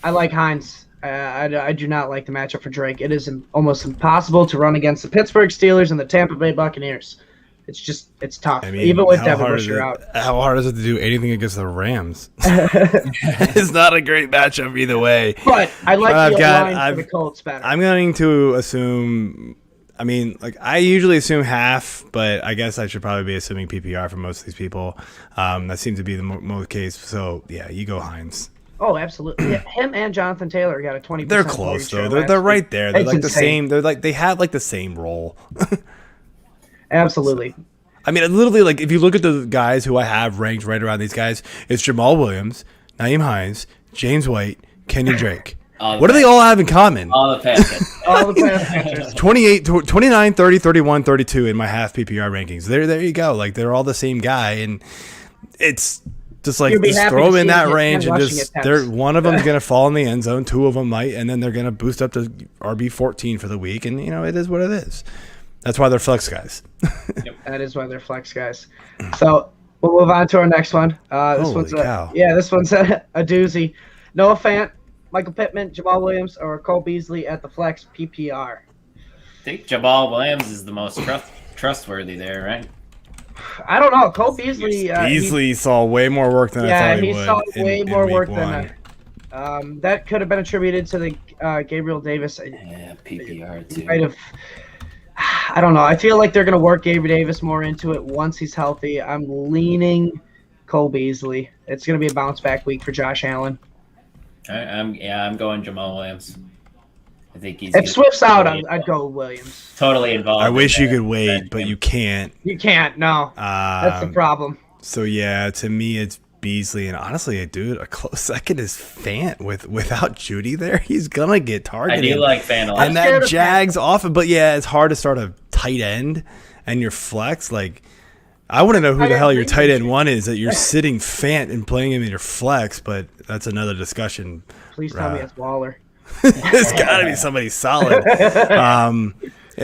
like Hines. I do not like the matchup for Drake. It is almost impossible to run against the Pittsburgh Steelers and the Tampa Bay Buccaneers. It's tough. I mean, even with Devin Busher out. How hard is it to do anything against the Rams? It's not a great matchup either way. But I like the line for the Colts better. I'm going to assume. I mean, I usually assume half, but I guess I should probably be assuming PPR for most of these people. That seems to be the most case. So yeah, you go Hines. Oh, absolutely. Yeah, him and Jonathan Taylor got a 20%. They're close though. They're right there. They're like the same. They have the same role. Absolutely. So, I mean, literally, if you look at the guys who I have ranked right around these guys, it's Jamal Williams, Nyheim Hines, James White, Kenyon Drake. What do they all have in common? All the pass 28, 29, 30, 31, 32 in my half PPR rankings. There you go. They're all the same guy, and it's just just throw them in that range, and one of them's gonna fall in the end zone, two of them might, and then they're gonna boost up to RB14 for the week, and it is what it is. That's why they're flex guys. Yep. That is why they're flex guys. So we'll move on to our next one. This one's a doozy. Noah Fant, Michael Pittman, Jamal Williams, or Cole Beasley at the flex PPR. I think Jamal Williams is the most trustworthy there, right? I don't know. Cole Beasley. Beasley saw way more work than I thought he would. Yeah, he saw way more week work one. than that could have been attributed to the Gabriel Davis. Yeah, PPR too. Might have. I don't know. I feel like they're going to work Gabriel Davis more into it once he's healthy. I'm leaning Cole Beasley. It's going to be a bounce back week for Josh Allen. I'm going Jamal Williams. I think he's. If Swift's out, I'd go Williams. Totally involved. I wish you could wait, but you can't. You can't. No, that's the problem. So yeah, to me it's Beasley, and honestly, dude, a close second is Fant. Without Judy there, he's gonna get targeted. I do like Fant a lot. And that Jags often, but yeah, it's hard to start a tight end and your flex. Like, I want to know who the hell your tight end one is that you're sitting Fant and playing him in your flex, but that's another discussion. Please tell me it's Waller. It's got to be somebody solid. I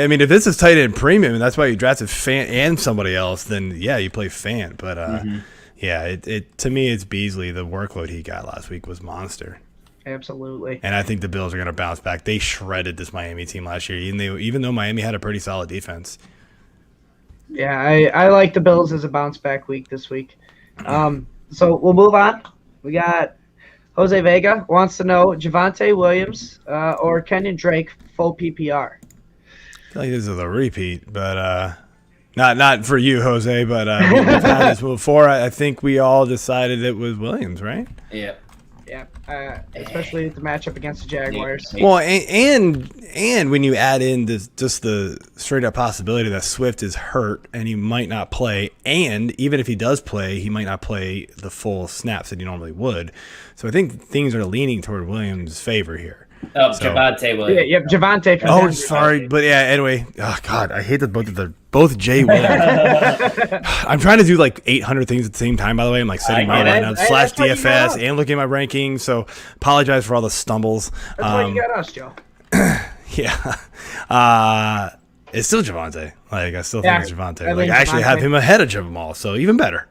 mean, if this is tight end premium and that's why you drafted Fant and somebody else, then yeah, you play Fant. But yeah, it to me, it's Beasley. The workload he got last week was monster. Absolutely. And I think the Bills are going to bounce back. They shredded this Miami team last year, even though Miami had a pretty solid defense. Yeah, I like the Bills as a bounce back week this week. So we'll move on. We got Jose Vega wants to know Javonte Williams or Kenyon Drake full PPR. I feel like this is a repeat, but not for you, Jose. But we've had this before. I think we all decided it was Williams, right? Yeah. Yeah, especially the matchup against the Jaguars. Well, and when you add in this, just the straight up possibility that Swift is hurt and he might not play, and even if he does play, he might not play the full snaps that he normally would. So I think things are leaning toward Williams' favor here. Oh, so, Javonte Williams. Yeah, Javonte. Oh, sorry, but yeah. Anyway, oh God, I hate that both Jay Williams. I'm trying to do like 800 things at the same time. By the way, I'm like setting my lineup / DFS and looking at my rankings. So apologize for all the stumbles. That's why you got us, Joe. Yeah, it's still Javonte. Like I still think it's Javonte. Like I actually have him ahead of Jamal, so even better.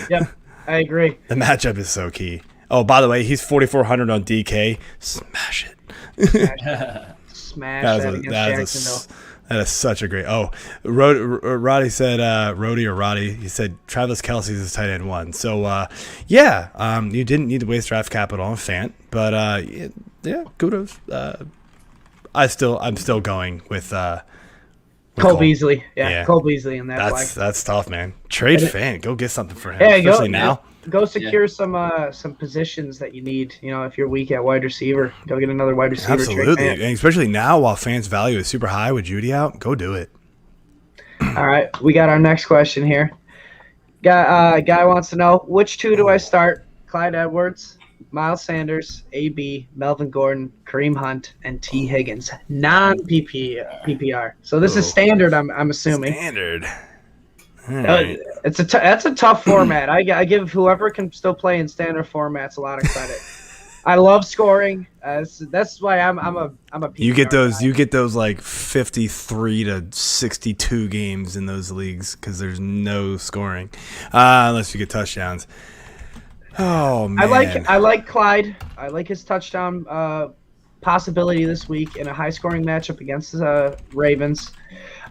Yep, I agree. The matchup is so key. Oh, by the way, he's 4,400 on DK. Smash it. Smash that against Jacksonville. That is such a great. Oh, Roddy said, Roddy or Roddy, he said Travis Kelce's his tight end one. So, yeah, you didn't need to waste draft capital on Fant, but yeah, kudos. I'm still going with Cole Beasley. Yeah, Cole Beasley in that flag. That's tough, man. Trade Fant. Go get something for him, especially now. Go secure some positions that you need. You know, if you're weak at wide receiver, go get another wide receiver. Absolutely, and especially now while Fant's value is super high with Judy out, go do it. All right, we got our next question here. Guy wants to know which two do I start? Clyde Edwards, Miles Sanders, AB, Melvin Gordon, Kareem Hunt, and T. Higgins. Non-PPR. So this is standard. I'm assuming standard. Right. That's a tough format. I give whoever can still play in standard formats a lot of credit. I love scoring. That's why I'm a PPR you get guy. those like 53 to 62 games in those leagues because there's no scoring unless you get touchdowns. Oh man, I like Clyde. I like his touchdown possibility this week in a high scoring matchup against the Ravens.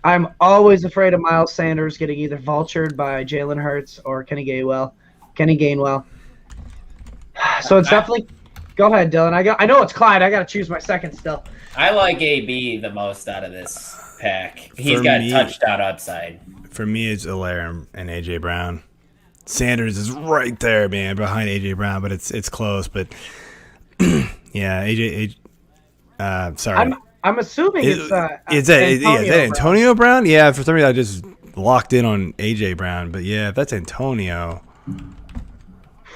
I'm always afraid of Miles Sanders getting either vultured by Jalen Hurts or Kenny Gainwell. So it's definitely – go ahead, Dylan. I know it's Clyde. I got to choose my second still. I like AB the most out of this pack. He's got touchdown upside. For me, it's Allaire and A.J. Brown. Sanders is right there, man, behind A.J. Brown, but it's close. But, yeah, sorry. I'm assuming it's Antonio Brown? Yeah, for some reason I just locked in on A.J. Brown. But, yeah, if that's Antonio,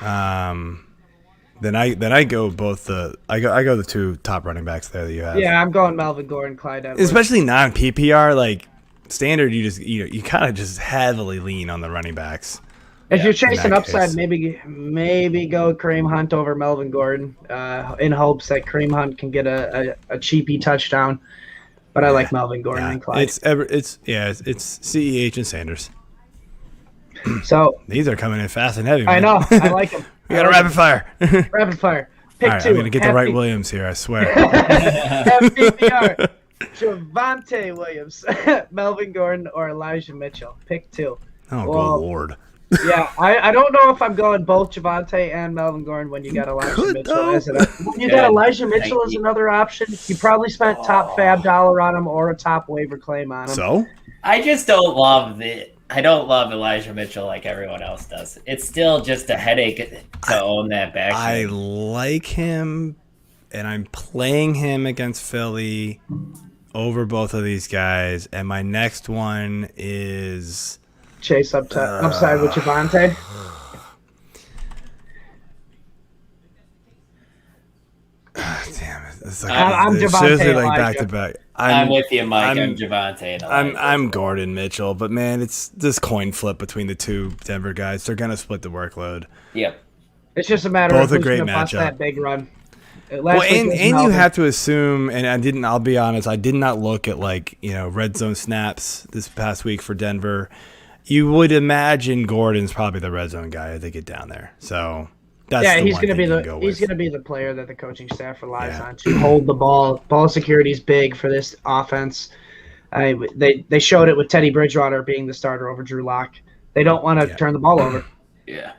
then I go both I go the two top running backs there that you have. Yeah, I'm going Melvin Gordon, Clyde Edwards. Especially non-PPR, like standard, you kind of just heavily lean on the running backs. If you're chasing upside, maybe go Kareem Hunt over Melvin Gordon in hopes that Kareem Hunt can get a cheapy touchdown. But I like Melvin Gordon and Clyde. It's CEH and Sanders. So these are coming in fast and heavy, man. I know. I like them. We got a rapid fire. Rapid fire. Pick all right, two. I'm going to get the right Williams here, I swear. FPPR. Javonte Williams, Melvin Gordon, or Elijah Mitchell. Pick two. Oh, Well, good Lord. Yeah, I don't know if I'm going both Javonte and Melvin Gordon when you got Elijah could, Mitchell. though. When you got Elijah Mitchell as another option, you probably spent top fab dollar on him or a top waiver claim on him. So? I just don't love I don't love Elijah Mitchell like everyone else does. It's still just a headache to own that back. I like him, and I'm playing him against Philly over both of these guys. And my next one is Chase upside with Javonte. Damn it! It's like, I'm it's Javonte seriously like Elijah. back to back. I'm with you, Mike. I'm Javonte and Elijah. I'm Gordon Mitchell, but man, it's this coin flip between the two Denver guys. They're gonna split the workload. Yep. It's just a matter Both of a who's great going to bust matchup. that big run. Well, and you have to assume, and I'll be honest, I did not look at red zone snaps this past week for Denver. You would imagine Gordon's probably the red zone guy as they get down there. So that's he's going to be the player that the coaching staff relies on to hold the ball. Ball security is big for this offense. They showed it with Teddy Bridgewater being the starter over Drew Lock. They don't want to turn the ball over. Yeah.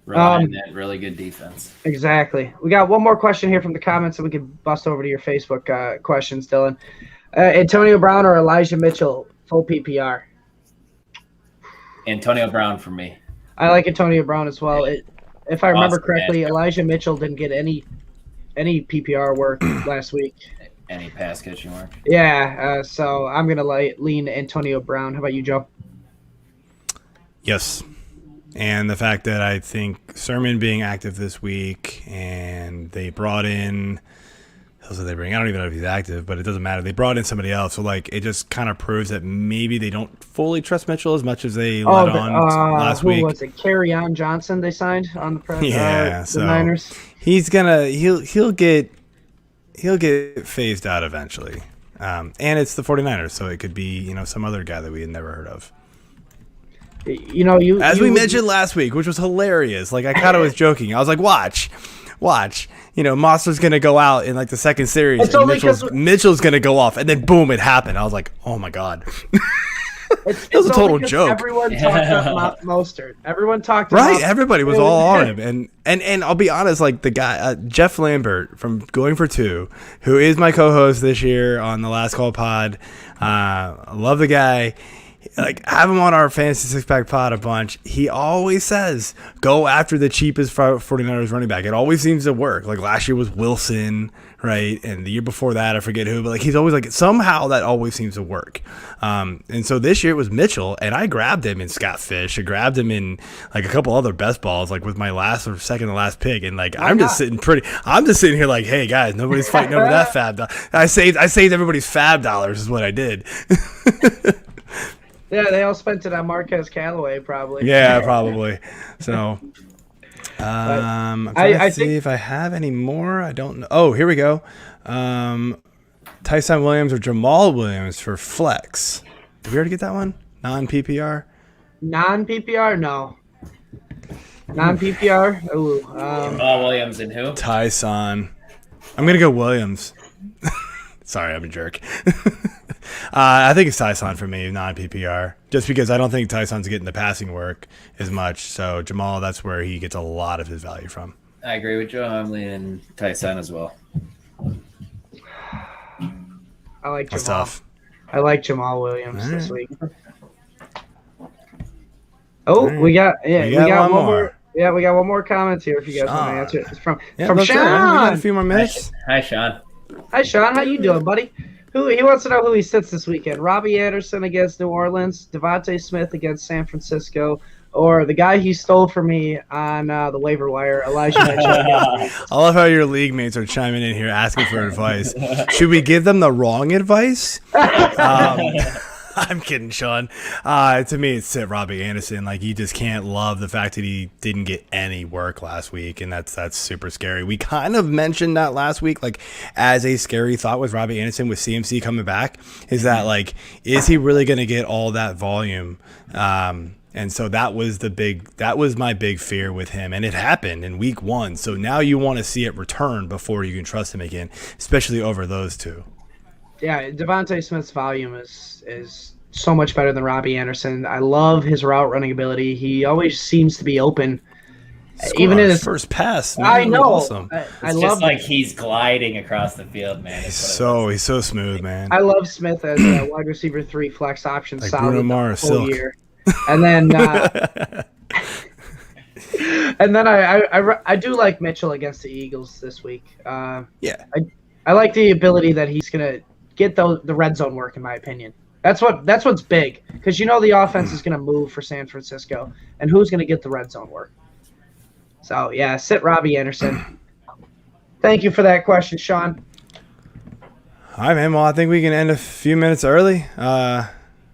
Rely on that really good defense. Exactly. We got one more question here from the comments, and we can bust over to your Facebook questions, Dylan. Antonio Brown or Elijah Mitchell, full PPR? Antonio Brown for me. I like Antonio Brown as well. If I remember correctly, Elijah Mitchell didn't get any PPR work last week. Any pass catching work? Yeah, so I'm going to lean Antonio Brown. How about you, Joe? Yes. And the fact that I think Sermon being active this week, and they brought in – who did they bring? I don't even know if he's active, but it doesn't matter. They brought in somebody else. So, it just kind of proves that maybe they don't fully trust Mitchell as much as they let on last week. Who was it? Kerryon Johnson they signed on the so the Niners? He's going to – he'll get phased out eventually. And it's the 49ers, so it could be, some other guy that we had never heard of. We mentioned last week, which was hilarious. I kind of was joking. I was like, watch. Monster's going to go out in the second series, and Mitchell's going to go off, and then boom, it happened. I was like, oh my God. It was a total joke. Everyone talked about Mostert. Everyone talked about right. Everybody was all on him, and I'll be honest, the guy Jeff Lambert from Going for Two, who is my co-host this year on the Last Call Pod. I love the guy. Have him on our Fantasy Six Pack Pod a bunch. He always says, go after the cheapest 49ers running back. It always seems to work. Last year was Wilson, right? And the year before that, I forget who. But he's always somehow that always seems to work. And so this year it was Mitchell, and I grabbed him in Scott Fish. I grabbed him in a couple other best balls, with my last or second to last pick. And I'm just sitting here hey guys, nobody's fighting over that fab dollar. I saved everybody's fab dollars is what I did. Yeah, they all spent it on Marquez Callaway, probably. Yeah, probably. So, I'm trying to see if I have any more. I don't know. Oh, here we go. Tyson Williams or Jamal Williams for flex. Did we already get that one? Non-PPR? Non-PPR? No. Non-PPR? Ooh. Jamal Williams and who? Tyson. I'm going to go Williams. Sorry, I'm a jerk. I think it's Tyson for me, non-PPR, just because I don't think Tyson's getting the passing work as much. So Jamal, that's where he gets a lot of his value from. I agree with Joe. I'm leaning Tyson as well. I like Jamal. That's tough. I like Jamal Williams this week. Oh, we got one more. Yeah, we got one more comment here if you guys want to answer it. It's from Sean. We got a few more minutes. Hi, Sean. Hi, Sean. How you doing, buddy? He wants to know who he sits this weekend. Robbie Anderson against New Orleans, Devontae Smith against San Francisco, or the guy he stole from me on the waiver wire, Elijah Mitchell. I love how your league mates are chiming in here asking for advice. Should we give them the wrong advice? I'm kidding, Sean. To me, it's Robbie Anderson. You just can't love the fact that he didn't get any work last week, and that's super scary. We kind of mentioned that last week, as a scary thought with Robbie Anderson with CMC coming back, is that is he really going to get all that volume? And so that was my big fear with him, and it happened in week 1. So now you want to see it return before you can trust him again, especially over those two. Yeah, Devontae Smith's volume is so much better than Robbie Anderson. I love his route running ability. He always seems to be open. Even in his first pass, man. I know. Awesome. I It's love just like he's gliding across the field, man. He's so smooth, man. I love Smith as a wide receiver 3 flex option, like solid Bruno the Mars, whole Silk. year. And then I do like Mitchell against the Eagles this week. Yeah. I like the ability that he's gonna get the red zone work, in my opinion. That's what's big, because the offense is gonna move for San Francisco, and who's gonna get the red zone work? So yeah, sit Robbie Anderson. Thank you for that question, Sean. All right, man. Well, I think we can end a few minutes early.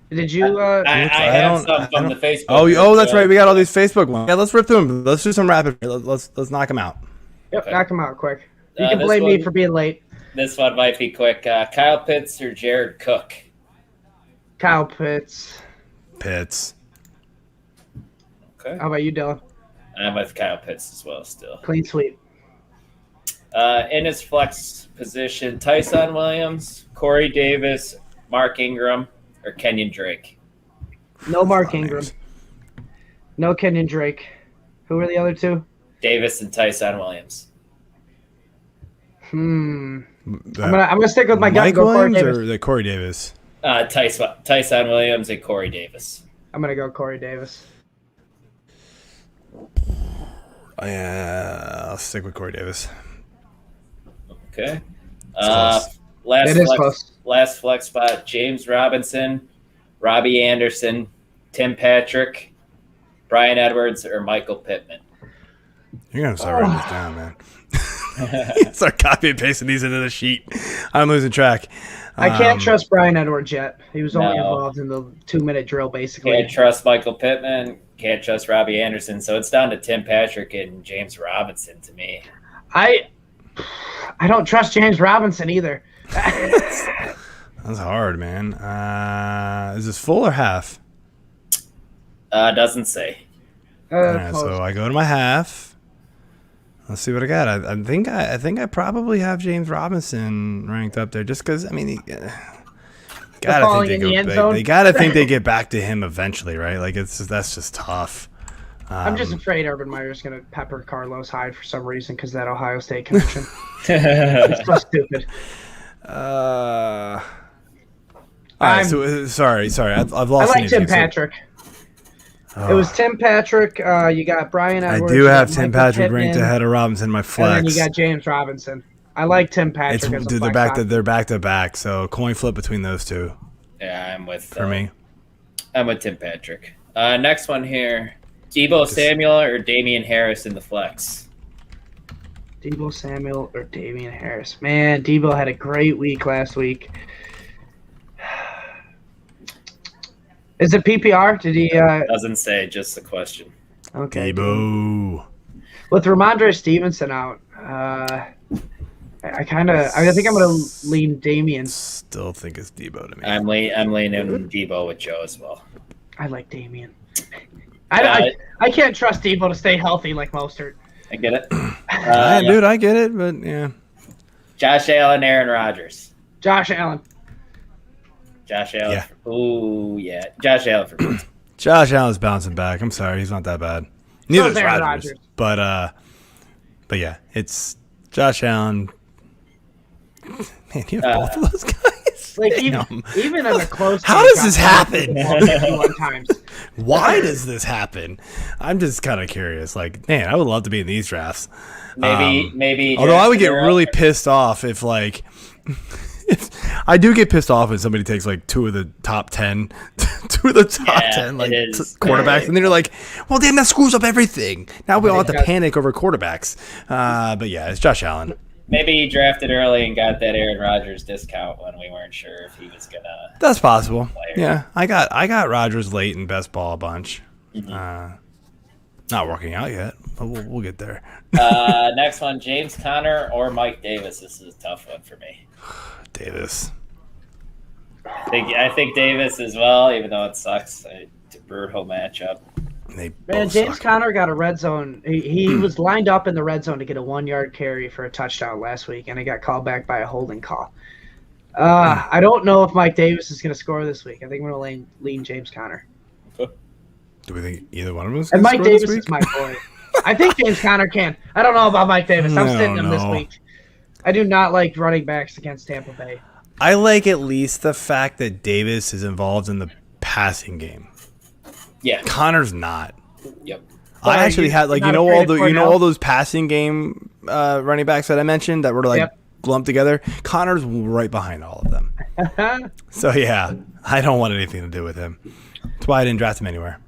Did you? I have some from the Facebook. Oh, that's right. We got all these Facebook ones. Yeah, let's rip through them. Let's do some rapid. Let's knock them out. Yep, Okay. knock him out quick. You can blame me for being late. This one might be quick. Kyle Pitts or Jared Cook? Kyle Pitts. Pitts. Okay. How about you, Dylan? I'm with Kyle Pitts as well still. Clean sweep. In his flex position, Tyson Williams, Corey Davis, Mark Ingram, or Kenyon Drake? No Mark Ingram. No Kenyon Drake. Who are the other two? Davis and Tyson Williams. I'm gonna stick with my gut. Mike Go Corey Williams Davis. or the Corey Davis? Tyson Williams and Corey Davis. I'm gonna go Corey Davis. Yeah, I'll stick with Corey Davis. Okay. close. Last flex spot, James Robinson, Robbie Anderson, Tim Patrick, Brian Edwards, or Michael Pittman. You're going to start writing this down, man. Start copy and pasting these into the sheet. I'm losing track. I can't trust Brian Edwards yet. He was only involved in the 2-minute drill, basically. Can't trust Michael Pittman. Can't trust Robbie Anderson. So it's down to Tim Patrick and James Robinson to me. I don't trust James Robinson either. That's hard, man. Is this full or half? Doesn't say. All right, so I go to my half. Let's see what I got. I think I probably have James Robinson ranked up there, just because they gotta think they get back to him eventually, right? Like that's just tough. I'm just afraid Urban Meyer's gonna pepper Carlos Hyde for some reason because that Ohio State connection. It's so stupid. All right, so sorry. I've lost. I like Tim Patrick. It was Tim Patrick. You got Brian Edwards. I do have Tim Michael Patrick Pittman, ranked ahead of Robinson in my flex. And then you got James Robinson. I like Tim Patrick. They're back to back. So coin flip between those two. Yeah, I'm with me. I'm with Tim Patrick. Next one here: Deebo Samuel or Damian Harris in the flex. Deebo Samuel or Damian Harris. Man, Deebo had a great week last week. Is it PPR? Did he? Doesn't say. Just the question. Okay. Deebo. With Ramondre Stevenson out, I think I'm gonna lean Damian. Still think it's Deebo to me. I'm leaning Deebo with Joe as well. I like Damian. I can't trust Deebo to stay healthy like Mostert. I get it. Dude, I get it, but yeah. Josh Allen, Aaron Rodgers. Josh Allen. Josh Allen. Yeah. Ooh, yeah. Josh Allen for me. Josh Allen's bouncing back. I'm sorry, he's not that bad. Neither is Rodgers. But yeah, it's Josh Allen. Man, you have both of those guys. Like even in a close. How does this happen? Times. Why does this happen? I'm just kind of curious. Like, man, I would love to be in these drafts. Maybe. Although I would get really pissed off if I do get pissed off when somebody takes like two of the top 10 quarterbacks, and then you're like, well, damn, that screws up everything. Now we all have to panic over quarterbacks. But yeah, it's Josh Allen. Maybe he drafted early and got that Aaron Rodgers discount when we weren't sure if he was gonna. That's possible. Yeah, I got Rodgers late in best ball a bunch. Mm-hmm. Not working out yet, but we'll get there. Next one, James Conner or Mike Davis. This is a tough one for me. Davis. I think Davis as well, even though it sucks. It's a brutal matchup. James Conner got a red zone. He was lined up in the red zone to get a 1-yard carry for a touchdown last week, and he got called back by a holding call. I don't know if Mike Davis is going to score this week. I think we're going to lean James Conner. Do we think either one of us? And can Mike score this Davis week? is my boy. I think James Conner can. I don't know about Mike Davis. I'm sitting him this No. week. I do not like running backs against Tampa Bay. I like at least the fact that Davis is involved in the passing game. Yeah. Connor's not. Yep. I actually had you're not afraid of all Cornell? those passing game running backs that I mentioned that were like Yep. lumped together. Connor's right behind all of them. So yeah, I don't want anything to do with him. That's why I didn't draft him anywhere.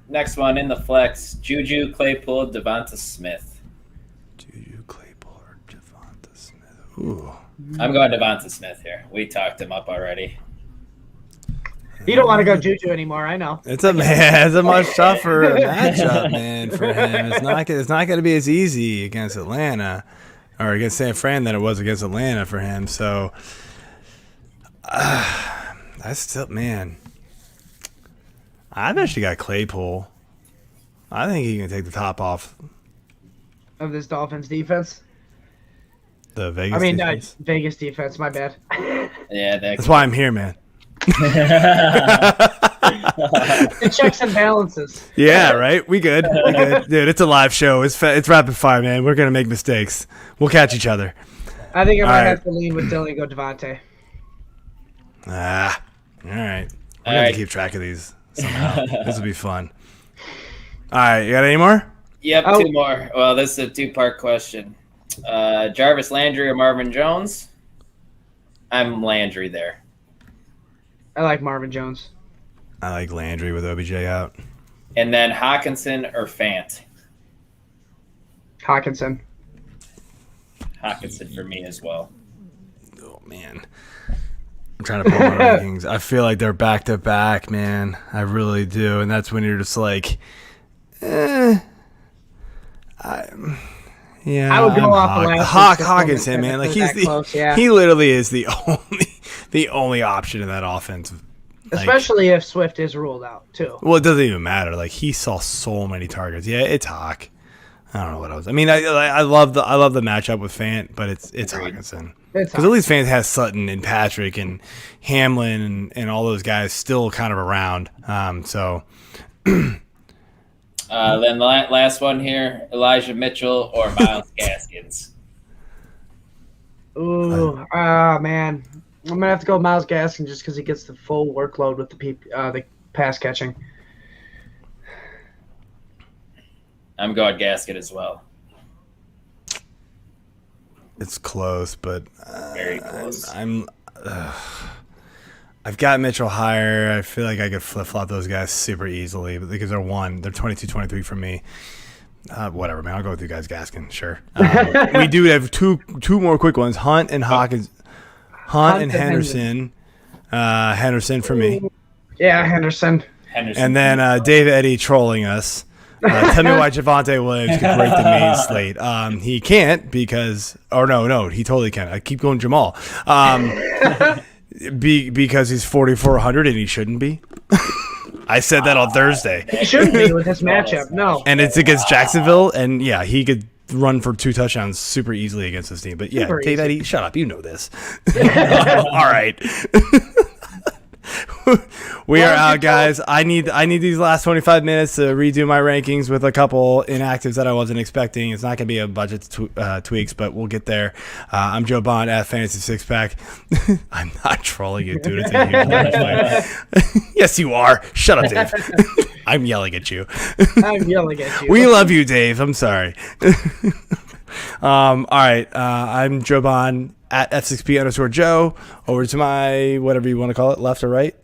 Next one in the flex: Juju, Claypool, Devonta Smith. Juju, Claypool, or Devonta Smith. Ooh. I'm going Devonta Smith here. We talked him up already. You don't want to go Juju anymore. I know. It's a much tougher matchup, man, for him. It's not going to be as easy against Atlanta or against San Fran than it was against Atlanta for him. So, that's still, man. I've actually got Claypool. I think he can take the top off Of this Dolphins defense. the Vegas defense. Vegas defense. My bad. Yeah, That's why I'm here, man. It checks and balances. Yeah, right? We good. Dude, it's a live show. It's rapid fire, man. We're going to make mistakes. We'll catch each other. I think I might All right. have to lean with Dylan and go Devontae. All right. We're going to keep track of these somehow. This will be fun. All right. You got any more? Yep, Oh. 2 more. Well, this is a 2-part question. Jarvis Landry or Marvin Jones? I'm Landry there. I like Marvin Jones. I like Landry with OBJ out. And then Hawkinson or Fant? Hawkinson. Hawkinson for me as well. Oh, man. I'm trying to pull my rankings. I feel like they're back to back, man. I really do. And that's when you're just like, yeah. I would go off the last Hawkinson, man. Like That close, yeah. he literally is the only option in that offense. Like, Especially if Swift is ruled out, too. well, it doesn't even matter. Like he saw so many targets. Yeah, it's Hawk. I don't know what else. I mean, I love the matchup with Fant, but it's Agreed. Hawkinson. It's Because at least Fant has Sutton and Patrick and Hamlin and all those guys still kind of around. So Then the last one here: Elijah Mitchell or Miles Gaskins. Ooh, man. I'm going to have to go Miles Gaskin just because he gets the full workload with the pass catching. I'm going Gaskin as well. it's close, but Very close. I've got Mitchell higher. I feel like I could flip-flop those guys super easily but because they're 22-23 for me. Whatever, man. I'll go with you guys, Gaskin. Sure. We do have two more quick ones. Hunt and Hawkins. Hunt and Henderson. Henderson for me. Yeah, Henderson. Henderson. And then Dave Eddy trolling us. Tell me why Javonte Williams could break the main slate. He can't because – or no, he totally can. I keep going Jamal. Because he's 4,400 and he shouldn't be. I said that on Thursday. He shouldn't be with this matchup. No. And it's against Jacksonville, and yeah, he could run for 2 touchdowns super easily against this team. But yeah, Super Dave easy. Eddy, shut up. You know this. All right. We are out, guys. I need these last 25 minutes to redo my rankings with a couple inactives that I wasn't expecting. It's not going to be a budget tweaks, but we'll get there. I'm Joe Bond at Fantasy Six Pack. I'm not trolling you, dude. It's a huge fight. Yes, you are. Shut up, Dave. I'm yelling at you. I'm yelling at you. We love you, Dave. I'm sorry. All right. I'm Joe Bond at F6P_Joe. Over to my, whatever you want to call it, left or right.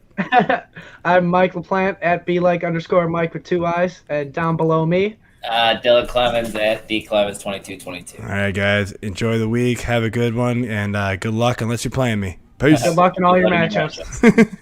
I'm Mike LaPlant at _Mike with 2 eyes. And down below me. Dylan Clemons at DClemons2222. All right, guys. Enjoy the week. Have a good one. And good luck unless you're playing me. Peace. Good luck in all your Good luck in your matchups.